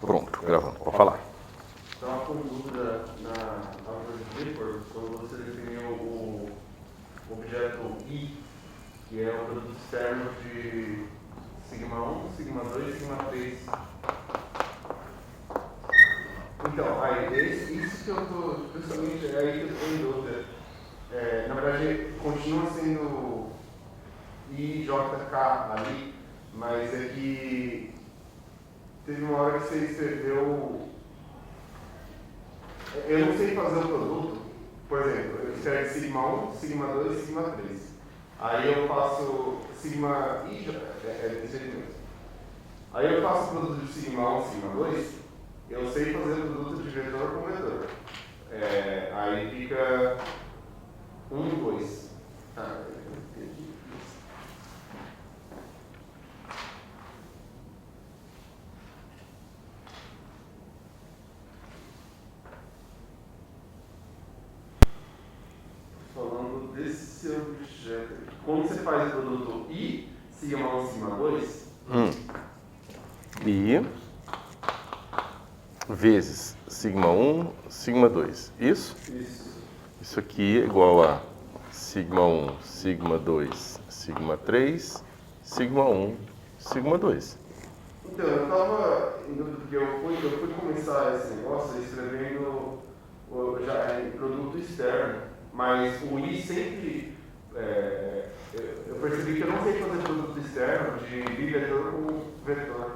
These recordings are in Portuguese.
Pronto, gravando. Pode falar. Estava com dúvida na aula de Clifford, quando você definiu o objeto I, que é o produto externo de sigma 1, sigma 2 e sigma 3. Então, aí, isso que eu estou, justamente, é aí que eu estou em dúvida. Na verdade, continua sendo IJK ali, mas é que teve uma hora que você escreveu. Eu não sei fazer o produto, por exemplo, eu escrevo sigma 1, sigma 2 e sigma 3. Aí eu faço sigma I, é desse jeito mesmo. Aí eu faço o produto de sigma 1, sigma 2, eu sei fazer o produto de vetor com vetor. Aí fica 1, 2. Falando desse objeto. Quando você faz o produto I, sigma 1, sigma 2, I vezes sigma 1, sigma 2. Isso? isso. Isso aqui é igual a sigma 1, sigma 2, sigma 3, sigma 1, sigma 2. Então, eu estava em dúvida porque eu fui começar esse negócio escrevendo já em produto externo, mas o I sempre. Eu percebi que eu não sei fazer produto externo de bivetor com vetor.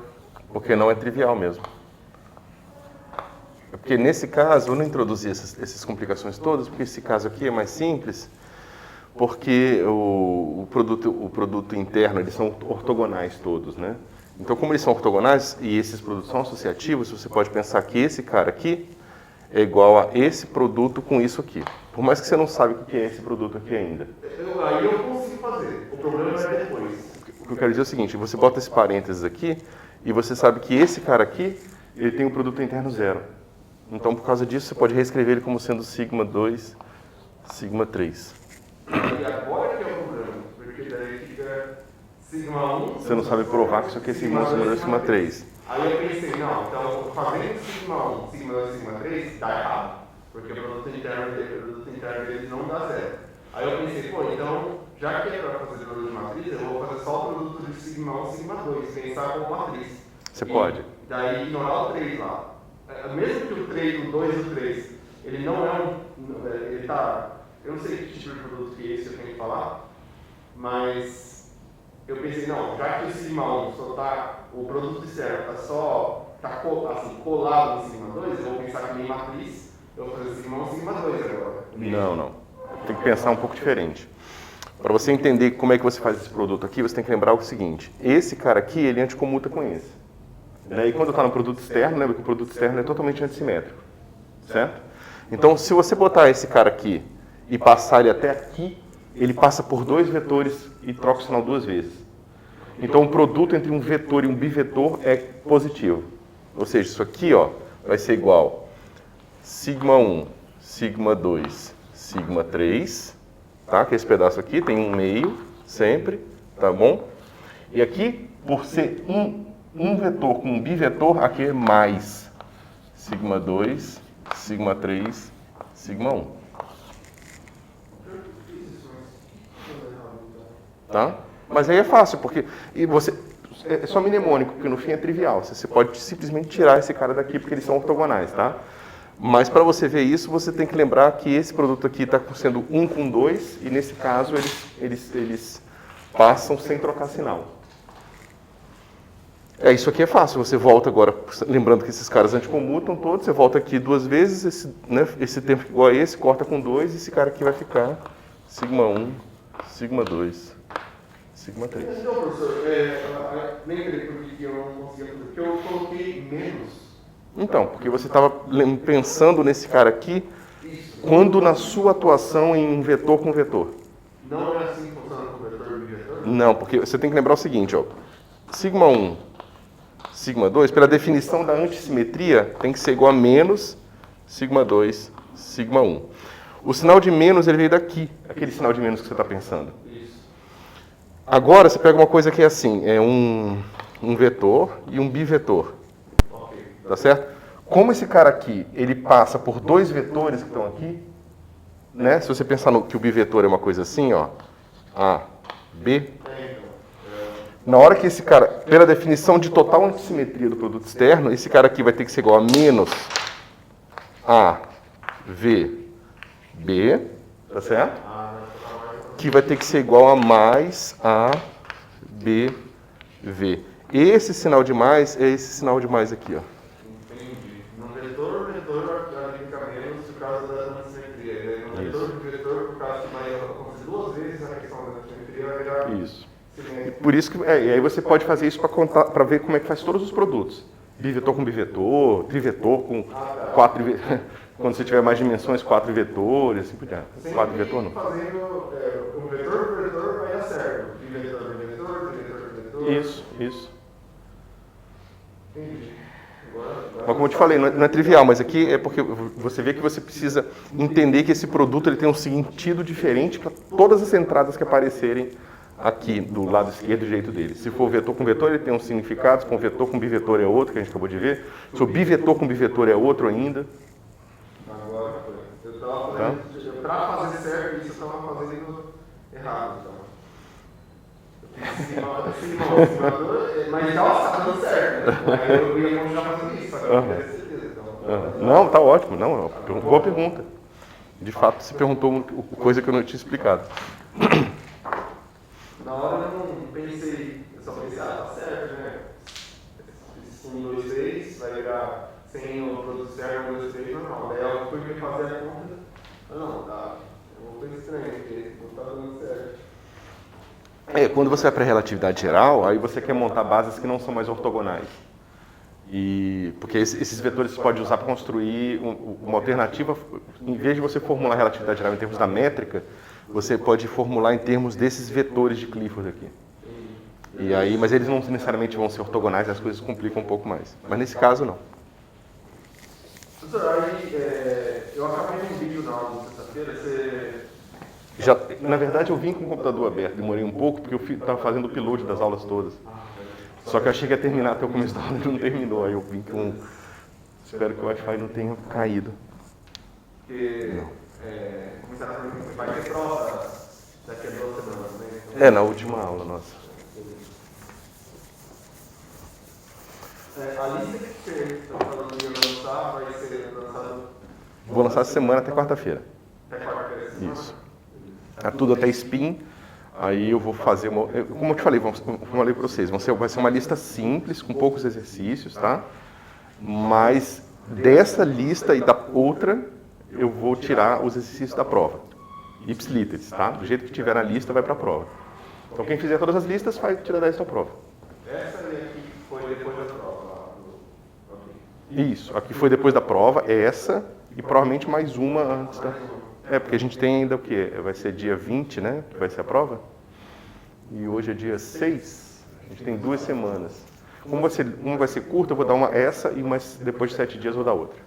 Porque não é trivial mesmo. Porque nesse caso, eu não introduzi essas complicações todas, porque esse caso aqui é mais simples, porque o produto interno, eles são ortogonais todos, né? Então, como eles são ortogonais e esses produtos são associativos, você pode pensar que esse cara aqui é igual a esse produto com isso aqui. Por mais que você não saiba o que é esse produto aqui ainda. Aí eu consigo fazer, o problema é depois. O que eu quero dizer é o seguinte, você bota esse parênteses aqui e você sabe que esse cara aqui, ele tem um produto interno zero. Então, por causa disso, você pode reescrever ele como sendo sigma 2, sigma 3. E agora que é o problema, porque daí fica sigma 1... Você não sabe provar que isso aqui é sigma 1, sigma 2, sigma 3. Aí eu pensei, não, então fazendo sigma 1, sigma 2, sigma 3, dá errado. Porque o produto interno deles não dá zero. Aí eu pensei, pô, então, já que é para fazer produto de matriz, eu vou fazer só o produto de sigma 1, sigma 2, pensar como matriz. Você pode. Daí ignorar o 3 lá. Mesmo que o 3, o 2 e o 3, ele não é ele tá... Eu não sei que tipo de produto que é esse eu tenho que falar, mas eu pensei, não, já que o sigma 1 só tá, o produto externo tá colado no sigma 2, eu vou pensar que nem matriz, eu vou fazer sigma 1, sigma 2 agora. Não. Tem que pensar um pouco diferente. Para você entender como é que você faz esse produto aqui, você tem que lembrar o seguinte, esse cara aqui, ele anticomuta com esse. Daí, quando está no produto externo, lembra que o produto externo é totalmente antissimétrico, certo? Então, se você botar esse cara aqui e passar ele até aqui, ele passa por dois vetores e troca o sinal duas vezes. Então, o produto entre um vetor e um bivetor é positivo. Ou seja, isso aqui ó, vai ser igual sigma 1, sigma 2, sigma 3, tá? Que esse pedaço aqui tem um meio, sempre, tá bom? E aqui, por ser um vetor com um bivetor, aqui é mais sigma 2, sigma 3, sigma 1. Tá? Mas aí é fácil, porque é só mnemônico, porque no fim é trivial. Você pode simplesmente tirar esse cara daqui, porque eles são ortogonais, tá? Mas para você ver isso, você tem que lembrar que esse produto aqui está sendo 1 com 2, e nesse caso eles passam sem trocar sinal. Isso aqui é fácil, você volta agora, lembrando que esses caras anticomutam todos, você volta aqui duas vezes, esse tempo igual a esse, corta com 2, e esse cara aqui vai ficar sigma 1, sigma 2, sigma 3. Então, professor, lembrei por que eu não conseguia fazer, porque eu coloquei menos. Então, porque você estava pensando nesse cara aqui, quando na sua atuação em um vetor com vetor. Não é assim que funciona com vetor e bivetor? Não, porque você tem que lembrar o seguinte, ó, sigma 1, sigma 2, pela definição da antissimetria, tem que ser igual a menos sigma 2, sigma 1. O sinal de menos, ele veio daqui, aquele sinal de menos que você está pensando. Isso. Agora, você pega uma coisa que é assim, é um vetor e um bivetor. Ok. tá certo? Como esse cara aqui, ele passa por dois vetores que estão aqui, né? Se você pensar que o bivetor é uma coisa assim, ó, A, B, na hora que esse cara, pela definição de total antissimetria do produto externo, esse cara aqui vai ter que ser igual a menos A, V, B, tá certo? Que vai ter que ser igual a mais A, B, V. Esse sinal de mais é esse sinal de mais aqui, ó. Entendi. No vetor vai ficar menos por causa da antissimetria. No vetor, por causa que vai acontecer duas vezes a questão da antissimetria, vai virar... Isso. Por isso que, e aí você pode fazer isso para ver como é que faz todos os produtos. Bivetor com bivetor, trivetor com 4 quando você tiver mais dimensões, 4 vetores, assim por diante. 4 vetor não. Fazendo o vetor por vetor vai dar certo. Bivetor por vetor, trivetor por vetor. Isso. Entendi. Mas como eu te falei, não é trivial, mas aqui é porque você vê que você precisa entender que esse produto ele tem um sentido diferente para todas as entradas que aparecerem aqui do lado esquerdo do jeito dele. Se for vetor com vetor, ele tem um significado, se for vetor com bivetor é outro, que a gente acabou de ver. Se for bivetor com bivetor é outro ainda. Agora foi. Eu estava fazendo, para fazer certo isso, eu estava fazendo errado. Mas estava dando certo. Aí eu ia continuar fazendo isso, agora eu tenho certeza. Não, tá ótimo. Não, é uma boa pergunta. De fato, você perguntou coisa que eu não tinha explicado. Na hora eu não pensei, eu só pensei, tá certo, né? 1, 2, 3, vai virar sem o produto externo, 1, 2, 3, normal. Daí eu fui me fazer a conta, não, tá, é uma coisa estranha, porque não tá dando certo. Quando você vai para a relatividade geral, aí você quer montar bases que não são mais ortogonais. Porque esses vetores você pode usar para construir uma alternativa, em vez de você formular a relatividade geral em termos da métrica, você pode formular em termos desses vetores de Clifford aqui. E aí, mas eles não necessariamente vão ser ortogonais, as coisas complicam um pouco mais. Mas nesse caso, não. Professor, aí eu acabei um vídeo na aula de sexta-feira, Na verdade, eu vim com o computador aberto, demorei um pouco, porque eu estava fazendo o upload das aulas todas. Só que eu achei que ia terminar até o começo da aula e não terminou. Aí eu vim com... Espero que o Wi-Fi não tenha caído. Porque vai ter prova daqui a 2 semanas, né? Então, na última aula, nossa. a lista que você está falando de lançar vai ser lançada Vou lançar essa semana até quarta-feira. até quarta-feira. Isso. É tudo até spin. Aí eu vou fazer uma... Como eu te falei, como eu falei para vocês, vai ser uma lista simples, com poucos exercícios, tá? Mas dessa lista e da outra, eu vou tirar os exercícios da prova. Ipsiliteris, tá? Do jeito que tiver na lista, vai para a prova. Então quem fizer todas as listas, vai tirar 10 da prova. Essa aqui foi depois da prova. Isso, aqui foi depois da prova, essa e provavelmente mais uma antes da... Porque a gente tem ainda o quê? Vai ser dia 20, né? Que vai ser a prova. E hoje é dia 6. A gente tem 2 semanas. Uma vai ser curta, eu vou dar essa e depois de 7 dias eu vou dar outra.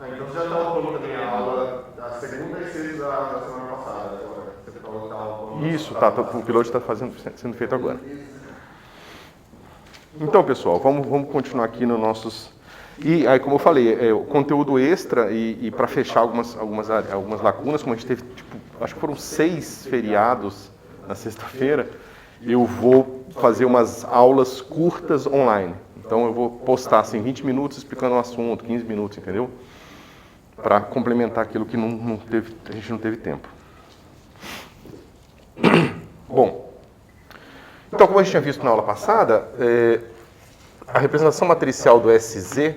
Então você já estava falando também a aula da segunda e sexta da semana passada. Agora. Você falou que estava falando... Isso, tá. O piloto está sendo feito agora. Então, pessoal, vamos continuar aqui nos nossos... E aí, como eu falei, o conteúdo extra e para fechar algumas lacunas, como a gente teve, acho que foram 6 feriados na sexta-feira, eu vou fazer umas aulas curtas online. Então eu vou postar assim 20 minutos explicando um assunto, 15 minutos, entendeu? Para complementar aquilo que a gente não teve tempo. Bom, então como a gente tinha visto na aula passada, a representação matricial do SZ,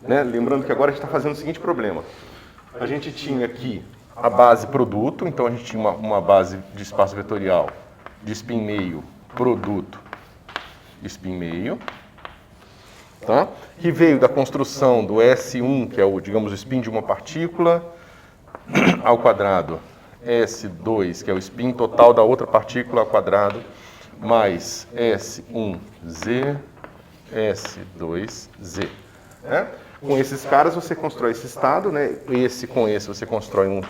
né, lembrando que agora a gente está fazendo o seguinte problema. A gente tinha aqui a base produto, então a gente tinha uma base de espaço vetorial de spin meio, produto, spin meio, tá? Que veio da construção do S1, que é digamos, o spin de uma partícula, ao quadrado, S2, que é o spin total da outra partícula ao quadrado, mais S1Z, S2Z. Né? Com esses caras você constrói esse estado, né? Com esse você constrói um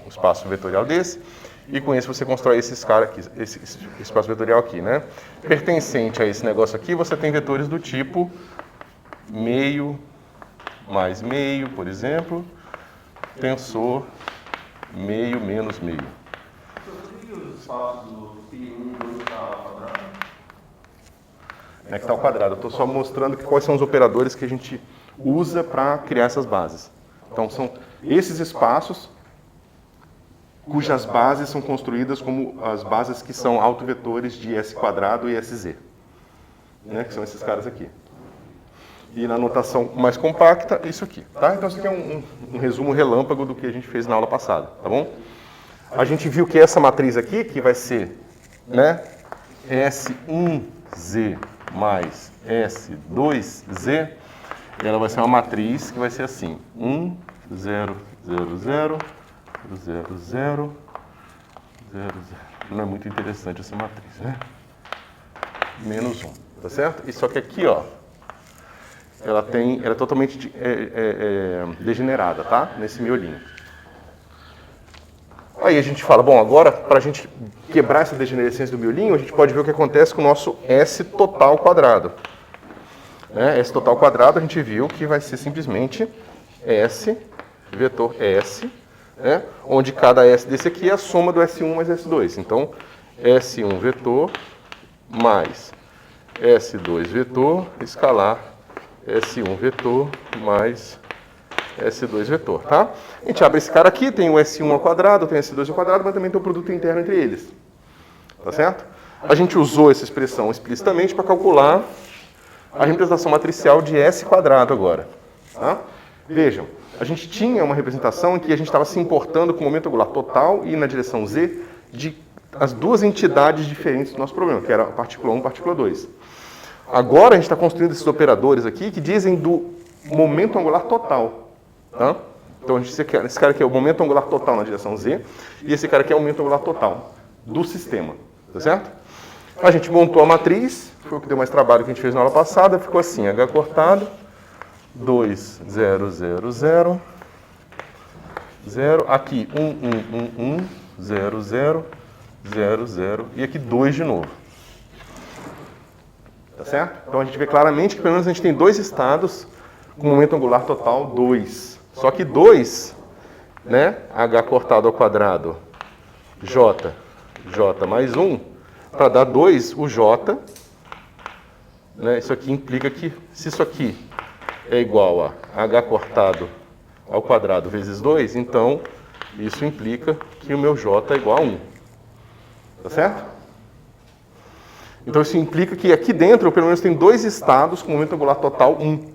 espaço vetorial desse, e com esse você constrói esses caras aqui, esse espaço vetorial aqui, né? Pertencente a esse negócio aqui, você tem vetores do tipo meio mais meio, por exemplo, tensor meio menos meio. Por que os espaços do π1 está ao quadrado? Como é que está ao quadrado? Eu estou só mostrando quais são os operadores que a gente usa para criar essas bases. Então, são esses espaços cujas bases são construídas como as bases que são autovetores de S quadrado e SZ, né? Que são esses caras aqui. E na notação mais compacta, isso aqui. Tá? Então, isso aqui é um resumo relâmpago do que a gente fez na aula passada. Tá bom? A gente viu que essa matriz aqui, que vai ser, né, S1Z mais S2Z, ela vai ser uma matriz que vai ser assim, 1, 0, 0, 0, 0, 0, 0, 0. Não é muito interessante essa matriz, né? Menos 1, tá certo? E só que aqui, ó, ela é totalmente degenerada, tá? Nesse miolinho. Aí a gente fala, bom, agora para a gente quebrar essa degenerescência do miolinho, a gente pode ver o que acontece com o nosso S total quadrado. S total quadrado a gente viu que vai ser simplesmente S, vetor S, né? Onde cada S desse aqui é a soma do S1 mais S2. Então, S1 vetor mais S2 vetor, escalar S1 vetor mais S2 vetor, tá? A gente abre esse cara aqui, tem o S1 ao quadrado, tem o S2 ao quadrado, mas também tem o produto interno entre eles. Tá certo? A gente usou essa expressão explicitamente para calcular a representação matricial de S quadrado agora. Tá? Vejam, a gente tinha uma representação em que a gente estava se importando com o momento angular total e na direção Z de as duas entidades diferentes do nosso problema, que era a partícula 1 e a partícula 2. Agora a gente está construindo esses operadores aqui que dizem do momento angular total. Tá? Então esse cara aqui é o momento angular total na direção Z e esse cara aqui é o momento angular total do sistema. Tá certo? A gente montou a matriz, foi o que deu mais trabalho que a gente fez na aula passada, ficou assim, H cortado, 2, 0, 0, 0, 0, aqui 1, 1, 1, 1, 0, 0, 0, 0, e aqui 2 de novo. Tá certo? Então a gente vê claramente que pelo menos a gente tem dois estados com momento angular total 2. Só que 2, né, H cortado ao quadrado, J mais 1, para dar 2, o J, né, isso aqui implica que, se isso aqui é igual a H cortado ao quadrado vezes 2, então isso implica que o meu J é igual a 1. Tá certo? Então isso implica que aqui dentro eu pelo menos tenho dois estados com momento angular total 1.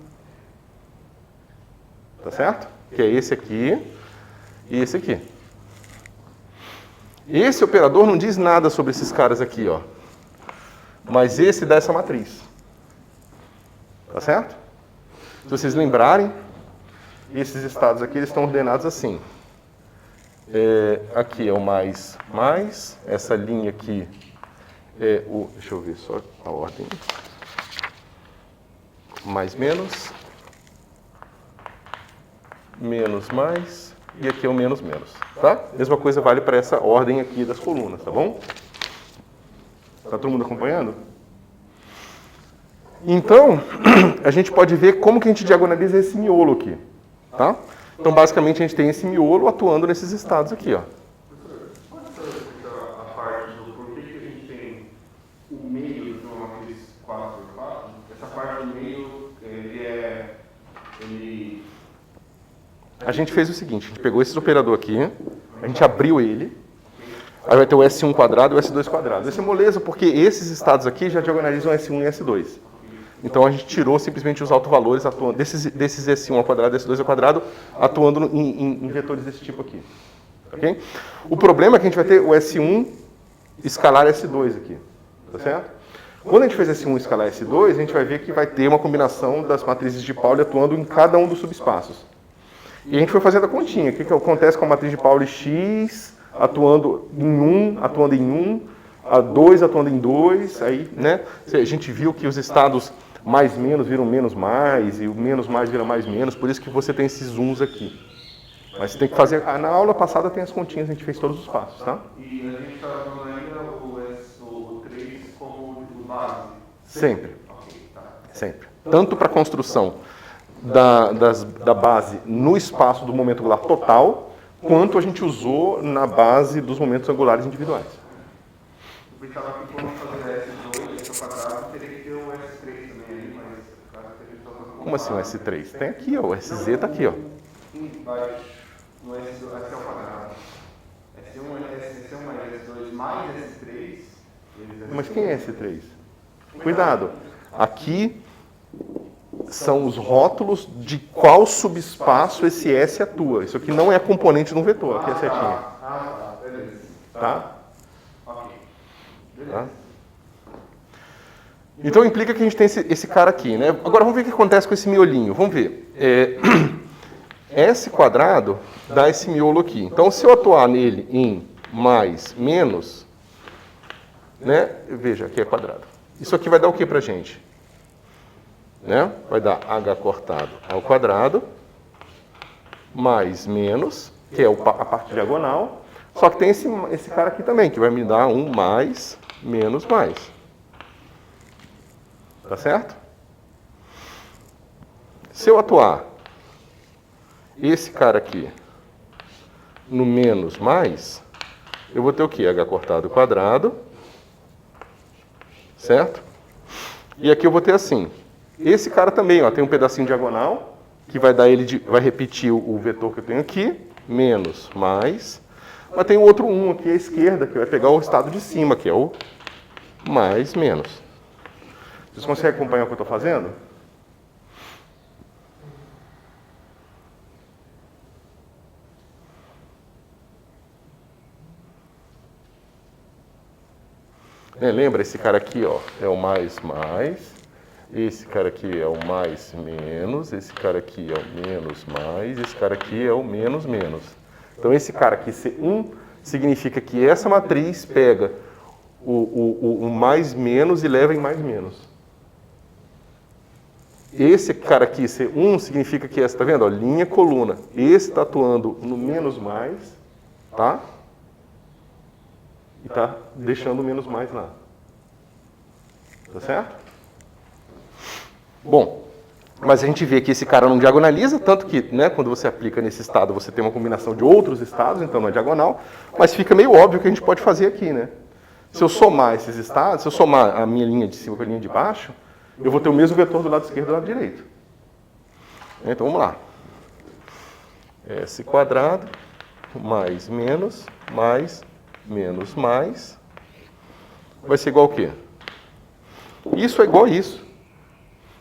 Tá certo? Que é esse aqui e esse aqui. Esse operador não diz nada sobre esses caras aqui, ó. Mas esse dá essa matriz. Tá certo? Se vocês lembrarem, esses estados aqui eles estão ordenados assim. Aqui é o mais, essa linha aqui é o... Deixa eu ver só a ordem. Mais, menos. Menos, mais. E aqui é o menos, menos. Tá? Mesma coisa vale para essa ordem aqui das colunas, tá bom? Tá todo mundo acompanhando? Então, a gente pode ver como que a gente diagonaliza esse miolo aqui. Tá? Então, basicamente, a gente tem esse miolo atuando nesses estados aqui, ó. Pode explicar a parte do porquê que a gente tem o meio de uma matriz 4x4? Essa parte do meio, A gente fez o seguinte, a gente pegou esse operador aqui, a gente abriu ele, aí vai ter o S1 quadrado e o S2 quadrado. Isso é moleza porque esses estados aqui já diagonalizam S1 e S2. Então a gente tirou simplesmente os autovalores atuando, desses S1 ao quadrado e S2 ao quadrado, atuando em vetores desse tipo aqui. Okay? O problema é que a gente vai ter o S1 escalar S2 aqui. Tá certo? Quando a gente fez S1 escalar S2, a gente vai ver que vai ter uma combinação das matrizes de Pauli atuando em cada um dos subespaços. E a gente foi fazendo a continha. O que acontece com a matriz de Pauli X atuando em 1, a 2 atuando em 2, aí, né? A gente viu que os estados mais menos viram menos mais, e o menos mais vira mais menos, por isso que você tem esses zooms aqui. Mas você tem que fazer... Na aula passada tem as continhas, a gente fez todos os passos, tá? E a gente está usando ainda o 3 como o base? Sempre. Ok, tá. Sempre. tanto para a construção da base no espaço do momento angular total, quanto a gente usou na base dos momentos angulares individuais. Eu pensava que quando fazer S2, S ao quadrado, teria que ter o S3 também ali, mas claro que a gente está fazendo. Como assim o S3? Tem aqui, ó, o SZ está aqui, ó. Embaixo, no S ao quadrado. S1 mais S2 mais S3. Mas quem é S3? Cuidado, aqui são os rótulos de qual subespaço esse S atua. Isso aqui não é componente de um vetor, aqui é a setinha. Beleza. Tá? Ok. Beleza. Tá? Então implica que a gente tem esse cara aqui, né? Agora vamos ver o que acontece com esse miolinho. Vamos ver. S quadrado dá esse miolo aqui. Então se eu atuar nele em mais, menos, né? Veja, aqui é quadrado. Isso aqui vai dar o que pra gente? Né? Vai dar h cortado ao quadrado, mais menos, que é a parte diagonal, só que tem esse cara aqui também, que vai me dar um mais, menos, mais. Tá certo? Se eu atuar esse cara aqui no menos, mais, eu vou ter o quê? H cortado ao quadrado, certo? E aqui eu vou ter assim. Esse cara também, ó, tem um pedacinho diagonal, que vai dar vai repetir o vetor que eu tenho aqui, menos, mais. Mas tem um outro 1 aqui à esquerda, que vai pegar o estado de cima, que é o mais, menos. Vocês conseguem acompanhar o que eu estou fazendo? Lembra, esse cara aqui, ó, é o mais, mais. Esse cara aqui é o mais, menos. Esse cara aqui é o menos, mais. Esse cara aqui é o menos, menos. Então, esse cara aqui, C1, significa que essa matriz pega o mais, menos e leva em mais, menos. Esse cara aqui, C1, significa que essa, tá vendo? Ó, linha, coluna. Esse está atuando no menos, mais, tá? E tá deixando o menos, mais lá. Tá certo? Bom, mas a gente vê que esse cara não diagonaliza, tanto que, né, quando você aplica nesse estado, você tem uma combinação de outros estados, então não é diagonal, mas fica meio óbvio que a gente pode fazer aqui, né? Se eu somar esses estados, se eu somar a minha linha de cima com a linha de baixo, eu vou ter o mesmo vetor do lado esquerdo e do lado direito. Então vamos lá. S quadrado, mais, menos, mais, vai ser igual a quê? Isso é igual a isso.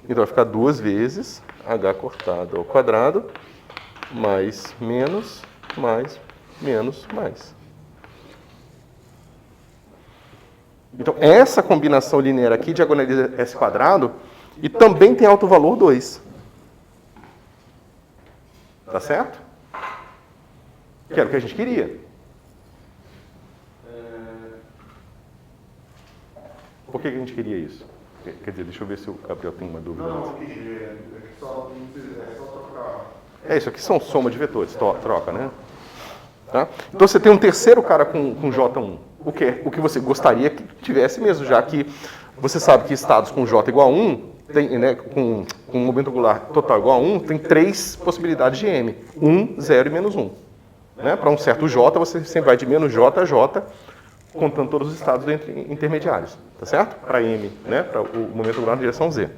Então vai ficar 2 vezes h cortado ao quadrado, mais, menos, mais. Então essa combinação linear aqui diagonaliza S quadrado e também tem alto valor 2. Tá certo? Que era o que a gente queria. Por que a gente queria isso? Quer dizer, deixa eu ver se o Gabriel tem uma dúvida. Não, só trocar. Isso aqui são soma de vetores, troca, né? Tá? Então você tem um terceiro cara com J1. O que você gostaria que tivesse mesmo, já que você sabe que estados com J igual a 1, tem, né, com momento angular total igual a 1, tem 3 possibilidades de M. 1, 0 e menos 1. Né? Para um certo J, você sempre vai de menos J a J, contando todos os estados intermediários, tá certo? Para M, né? Para o momento angular na direção Z.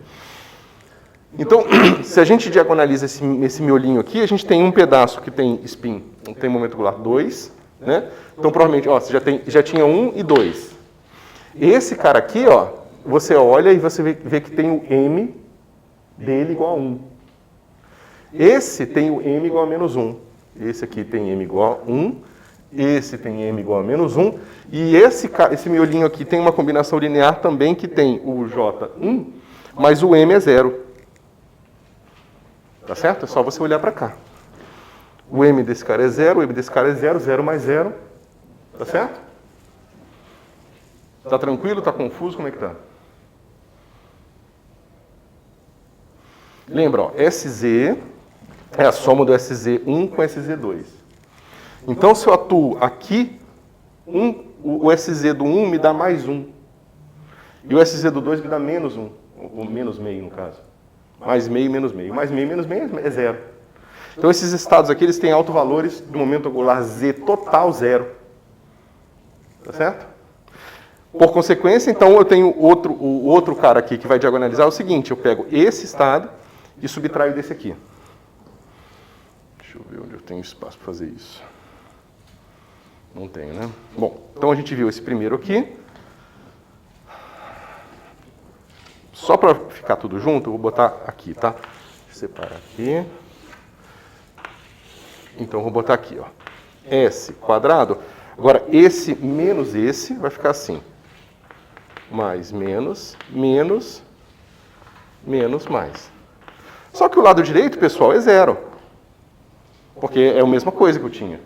Então, se a gente diagonaliza esse miolinho aqui, a gente tem um pedaço que tem spin, tem momento angular 2, né? Então, provavelmente, ó, você já tinha 1 e 2. Esse cara aqui, ó, você olha e você vê que tem o M dele igual a 1. Esse tem o M igual a menos 1. Esse aqui tem M igual a 1. Esse tem M igual a menos 1. E esse miolinho aqui tem uma combinação linear também que tem o J1, mas o M é 0. Tá certo? É só você olhar para cá. O M desse cara é 0, o M desse cara é 0, 0 mais 0. Tá certo? Tá tranquilo? Tá confuso? Como é que tá? Lembra, ó, SZ é a soma do SZ1 com SZ2. Então, se eu atuo aqui, o SZ do 1 me dá mais 1. E o SZ do 2 me dá menos 1. Ou menos meio, no caso. Mais meio, menos meio. Mais meio, menos meio é zero. Então esses estados aqui, eles têm autovalores do momento angular Z total zero. Tá certo? Por consequência, então, eu tenho o outro cara aqui que vai diagonalizar é o seguinte, eu pego esse estado e subtraio desse aqui. Deixa eu ver onde eu tenho espaço para fazer isso. Não tenho, né? Bom, então a gente viu esse primeiro aqui. Só para ficar tudo junto, eu vou botar aqui, tá? Deixa eu separar aqui. Então, eu vou botar aqui, ó. S quadrado. Agora, esse menos esse vai ficar assim. Mais, menos, menos, menos, mais. Só que o lado direito, pessoal, é zero. Porque é a mesma coisa que eu tinha.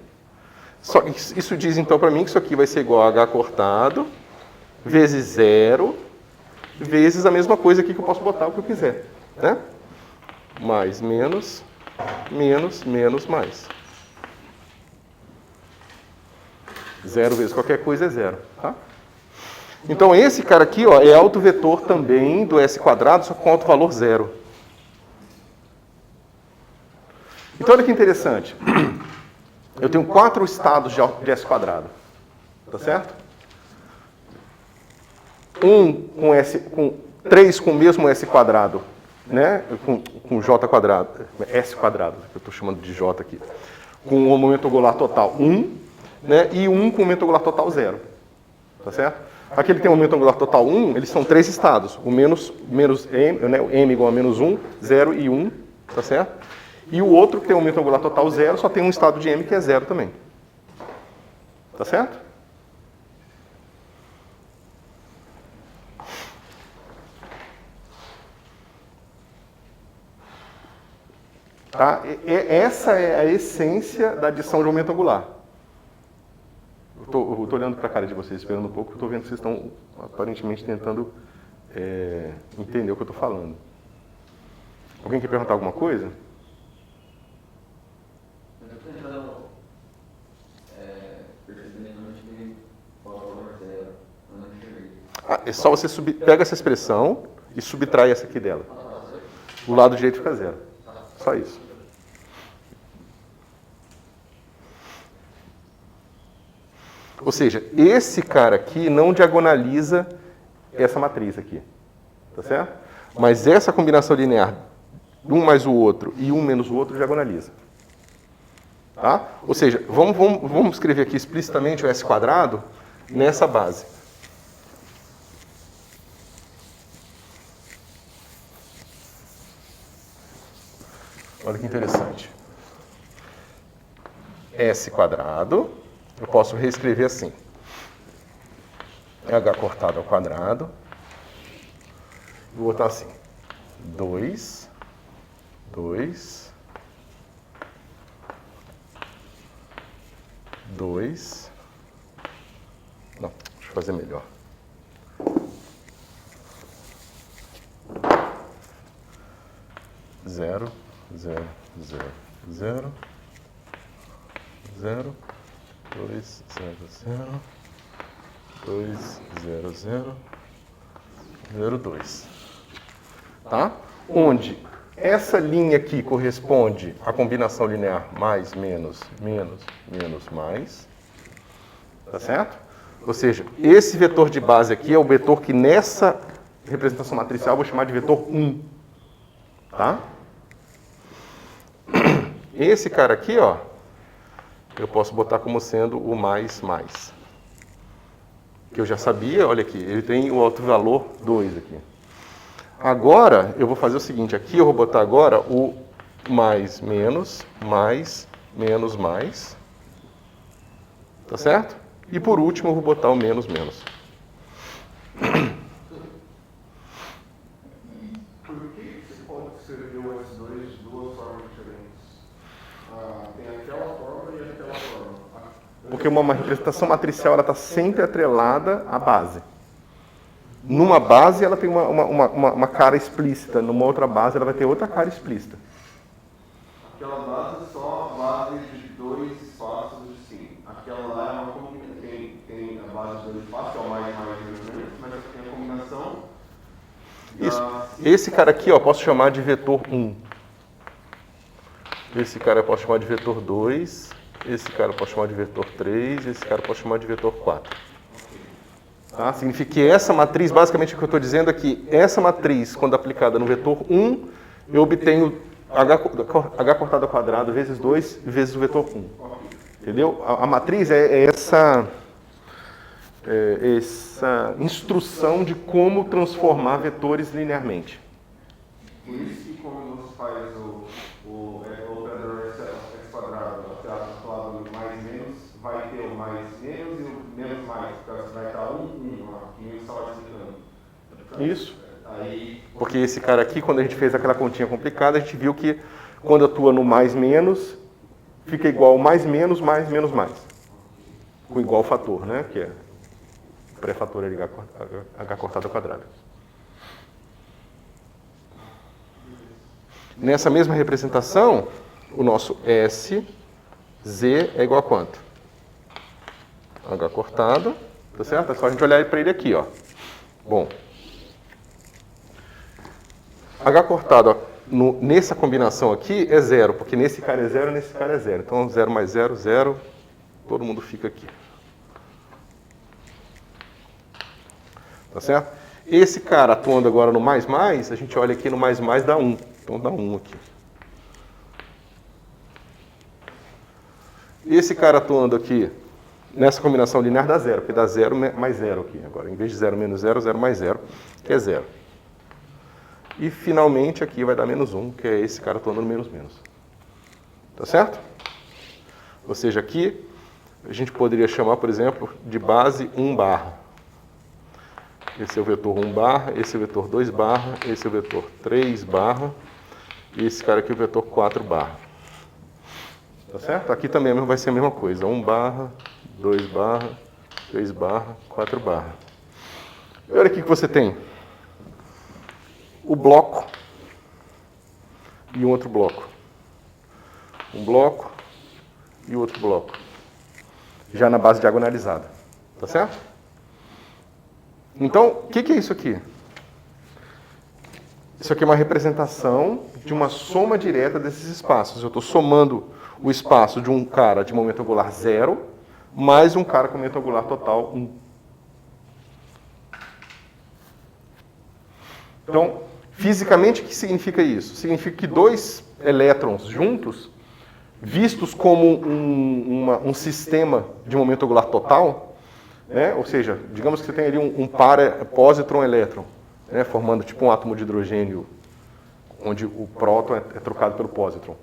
Isso diz, então, para mim que isso aqui vai ser igual a h cortado vezes zero vezes a mesma coisa aqui que eu posso botar o que eu quiser. Né? Mais, menos, menos, menos, mais. Zero vezes qualquer coisa é zero. Tá? Então, esse cara aqui ó, é autovetor também do S quadrado, só com autovalor zero. Então, olha que interessante. Eu tenho 4 estados de S quadrado. Tá certo? Com 3 com o mesmo S quadrado. Né? Com J quadrado. S quadrado, que eu estou chamando de J aqui. Com o momento angular total 1. Né? E 1 com o momento angular total 0. Tá certo? Aqui ele tem um momento angular total 1, eles são 3 estados. O menos m, né? O m igual a menos 1, 0 e 1. Tá certo? E o outro, que tem um momento angular total 0, só tem um estado de m que é 0 também. Tá certo? Tá? Essa é a essência da adição de momento angular. Eu estou olhando para a cara de vocês, esperando um pouco, estou vendo que vocês estão aparentemente tentando entender o que eu estou falando. Alguém quer perguntar alguma coisa? Eu estou tentando perceber onde o valor zero, eu não enxerguei. É só você pega essa expressão e subtrai essa aqui dela. O lado direito fica zero. Só isso. Ou seja, esse cara aqui não diagonaliza essa matriz aqui. Tá certo? Mas essa combinação linear, um mais o outro e um menos o outro, diagonaliza. Tá? Ou seja, vamos escrever aqui explicitamente o S quadrado nessa base. Olha que interessante. S quadrado, eu posso reescrever assim. H cortado ao quadrado. Vou botar assim. 2, 2, 2. Não, deixa eu fazer melhor. Zero, zero, zero, zero, zero, 2, 0, 0, 2, 0, 0, 0, 2. Tá? Onde essa linha aqui corresponde à combinação linear mais, menos, menos, menos, mais. Tá certo? Ou seja, esse vetor de base aqui é o vetor que nessa representação matricial eu vou chamar de vetor 1. Tá? Esse cara aqui, ó, eu posso botar como sendo o mais, mais. Que eu já sabia, olha aqui, ele tem o autovalor 2 aqui. Agora, eu vou fazer o seguinte, aqui eu vou botar agora o mais, menos, mais. Tá certo? E por último eu vou botar o menos, menos. Por que você pode escrever o S2 de duas formas diferentes? Tem aquela forma e aquela forma. Porque uma representação matricial está sempre atrelada à base. Numa base ela tem uma cara explícita, numa outra base ela vai ter outra cara explícita. Aquela base é só a base de 2 espaços de sim. Aquela lá é uma combinação. Tem a base de 2 espaços, que é o mais, menos, mas tem a combinação da Esse cara aqui, ó, posso chamar de vetor 1. Esse cara eu posso chamar de vetor 2. Esse cara eu posso chamar de vetor 3. Esse cara eu posso chamar de vetor 4. Tá? Significa que essa matriz, basicamente o que eu estou dizendo é que essa matriz, quando aplicada no vetor 1, eu obtenho h cortado ao quadrado vezes 2 vezes o vetor 1. Entendeu? A matriz é essa instrução de como transformar vetores linearmente. Por isso que quando você faz o operador x quadrado, mais menos, vai ter o mais menos e o menos mais, porque vai estar 1, que nem você estava explicando. Isso. Aí, porque esse cara aqui, quando a gente fez aquela continha complicada, a gente viu que quando atua no mais menos, fica igual mais menos, mais menos, mais. Com igual fator, né? Que é o pré-fator h cortado ao quadrado. Nessa mesma representação, o nosso S, Z é igual a quanto? H cortado, tá certo? É só a gente olhar para ele aqui, ó. Bom, H cortado, ó, nessa combinação aqui é 0, porque nesse cara é 0 e nesse cara é 0. Então 0 mais 0, 0, todo mundo fica aqui. Tá certo? Esse cara atuando agora no mais mais, a gente olha aqui no mais mais dá 1. Então dá 1 aqui. Esse cara atuando aqui, nessa combinação linear dá 0, porque dá 0 mais 0 aqui. Agora, em vez de 0 menos 0, 0 mais 0, que é 0. E finalmente aqui vai dar menos 1, que é esse cara atuando no menos menos. Tá certo? Ou seja, aqui a gente poderia chamar, por exemplo, de base 1 barra. Esse é o vetor 1 barra, esse é o vetor 2 barra, esse é o vetor 3 barra, e esse cara aqui é o vetor 4 barra. Tá certo? Aqui também vai ser a mesma coisa. 1 barra, 2 barra, 3 barra, 4 barra. E olha aqui que você tem o bloco e um outro bloco. Um bloco e outro bloco. Já na base diagonalizada. Tá certo? Então, o que é isso aqui? Isso aqui é uma representação de uma soma direta desses espaços. Eu estou somando o espaço de um cara de momento angular 0 mais um cara com momento angular total 1. Então, fisicamente, o que significa isso? Significa que dois elétrons juntos, vistos como um sistema de momento angular total, né? Ou seja, digamos que você tem ali um par pósitron-elétron, né? Formando tipo um átomo de hidrogênio, onde o próton é trocado pelo pósitron.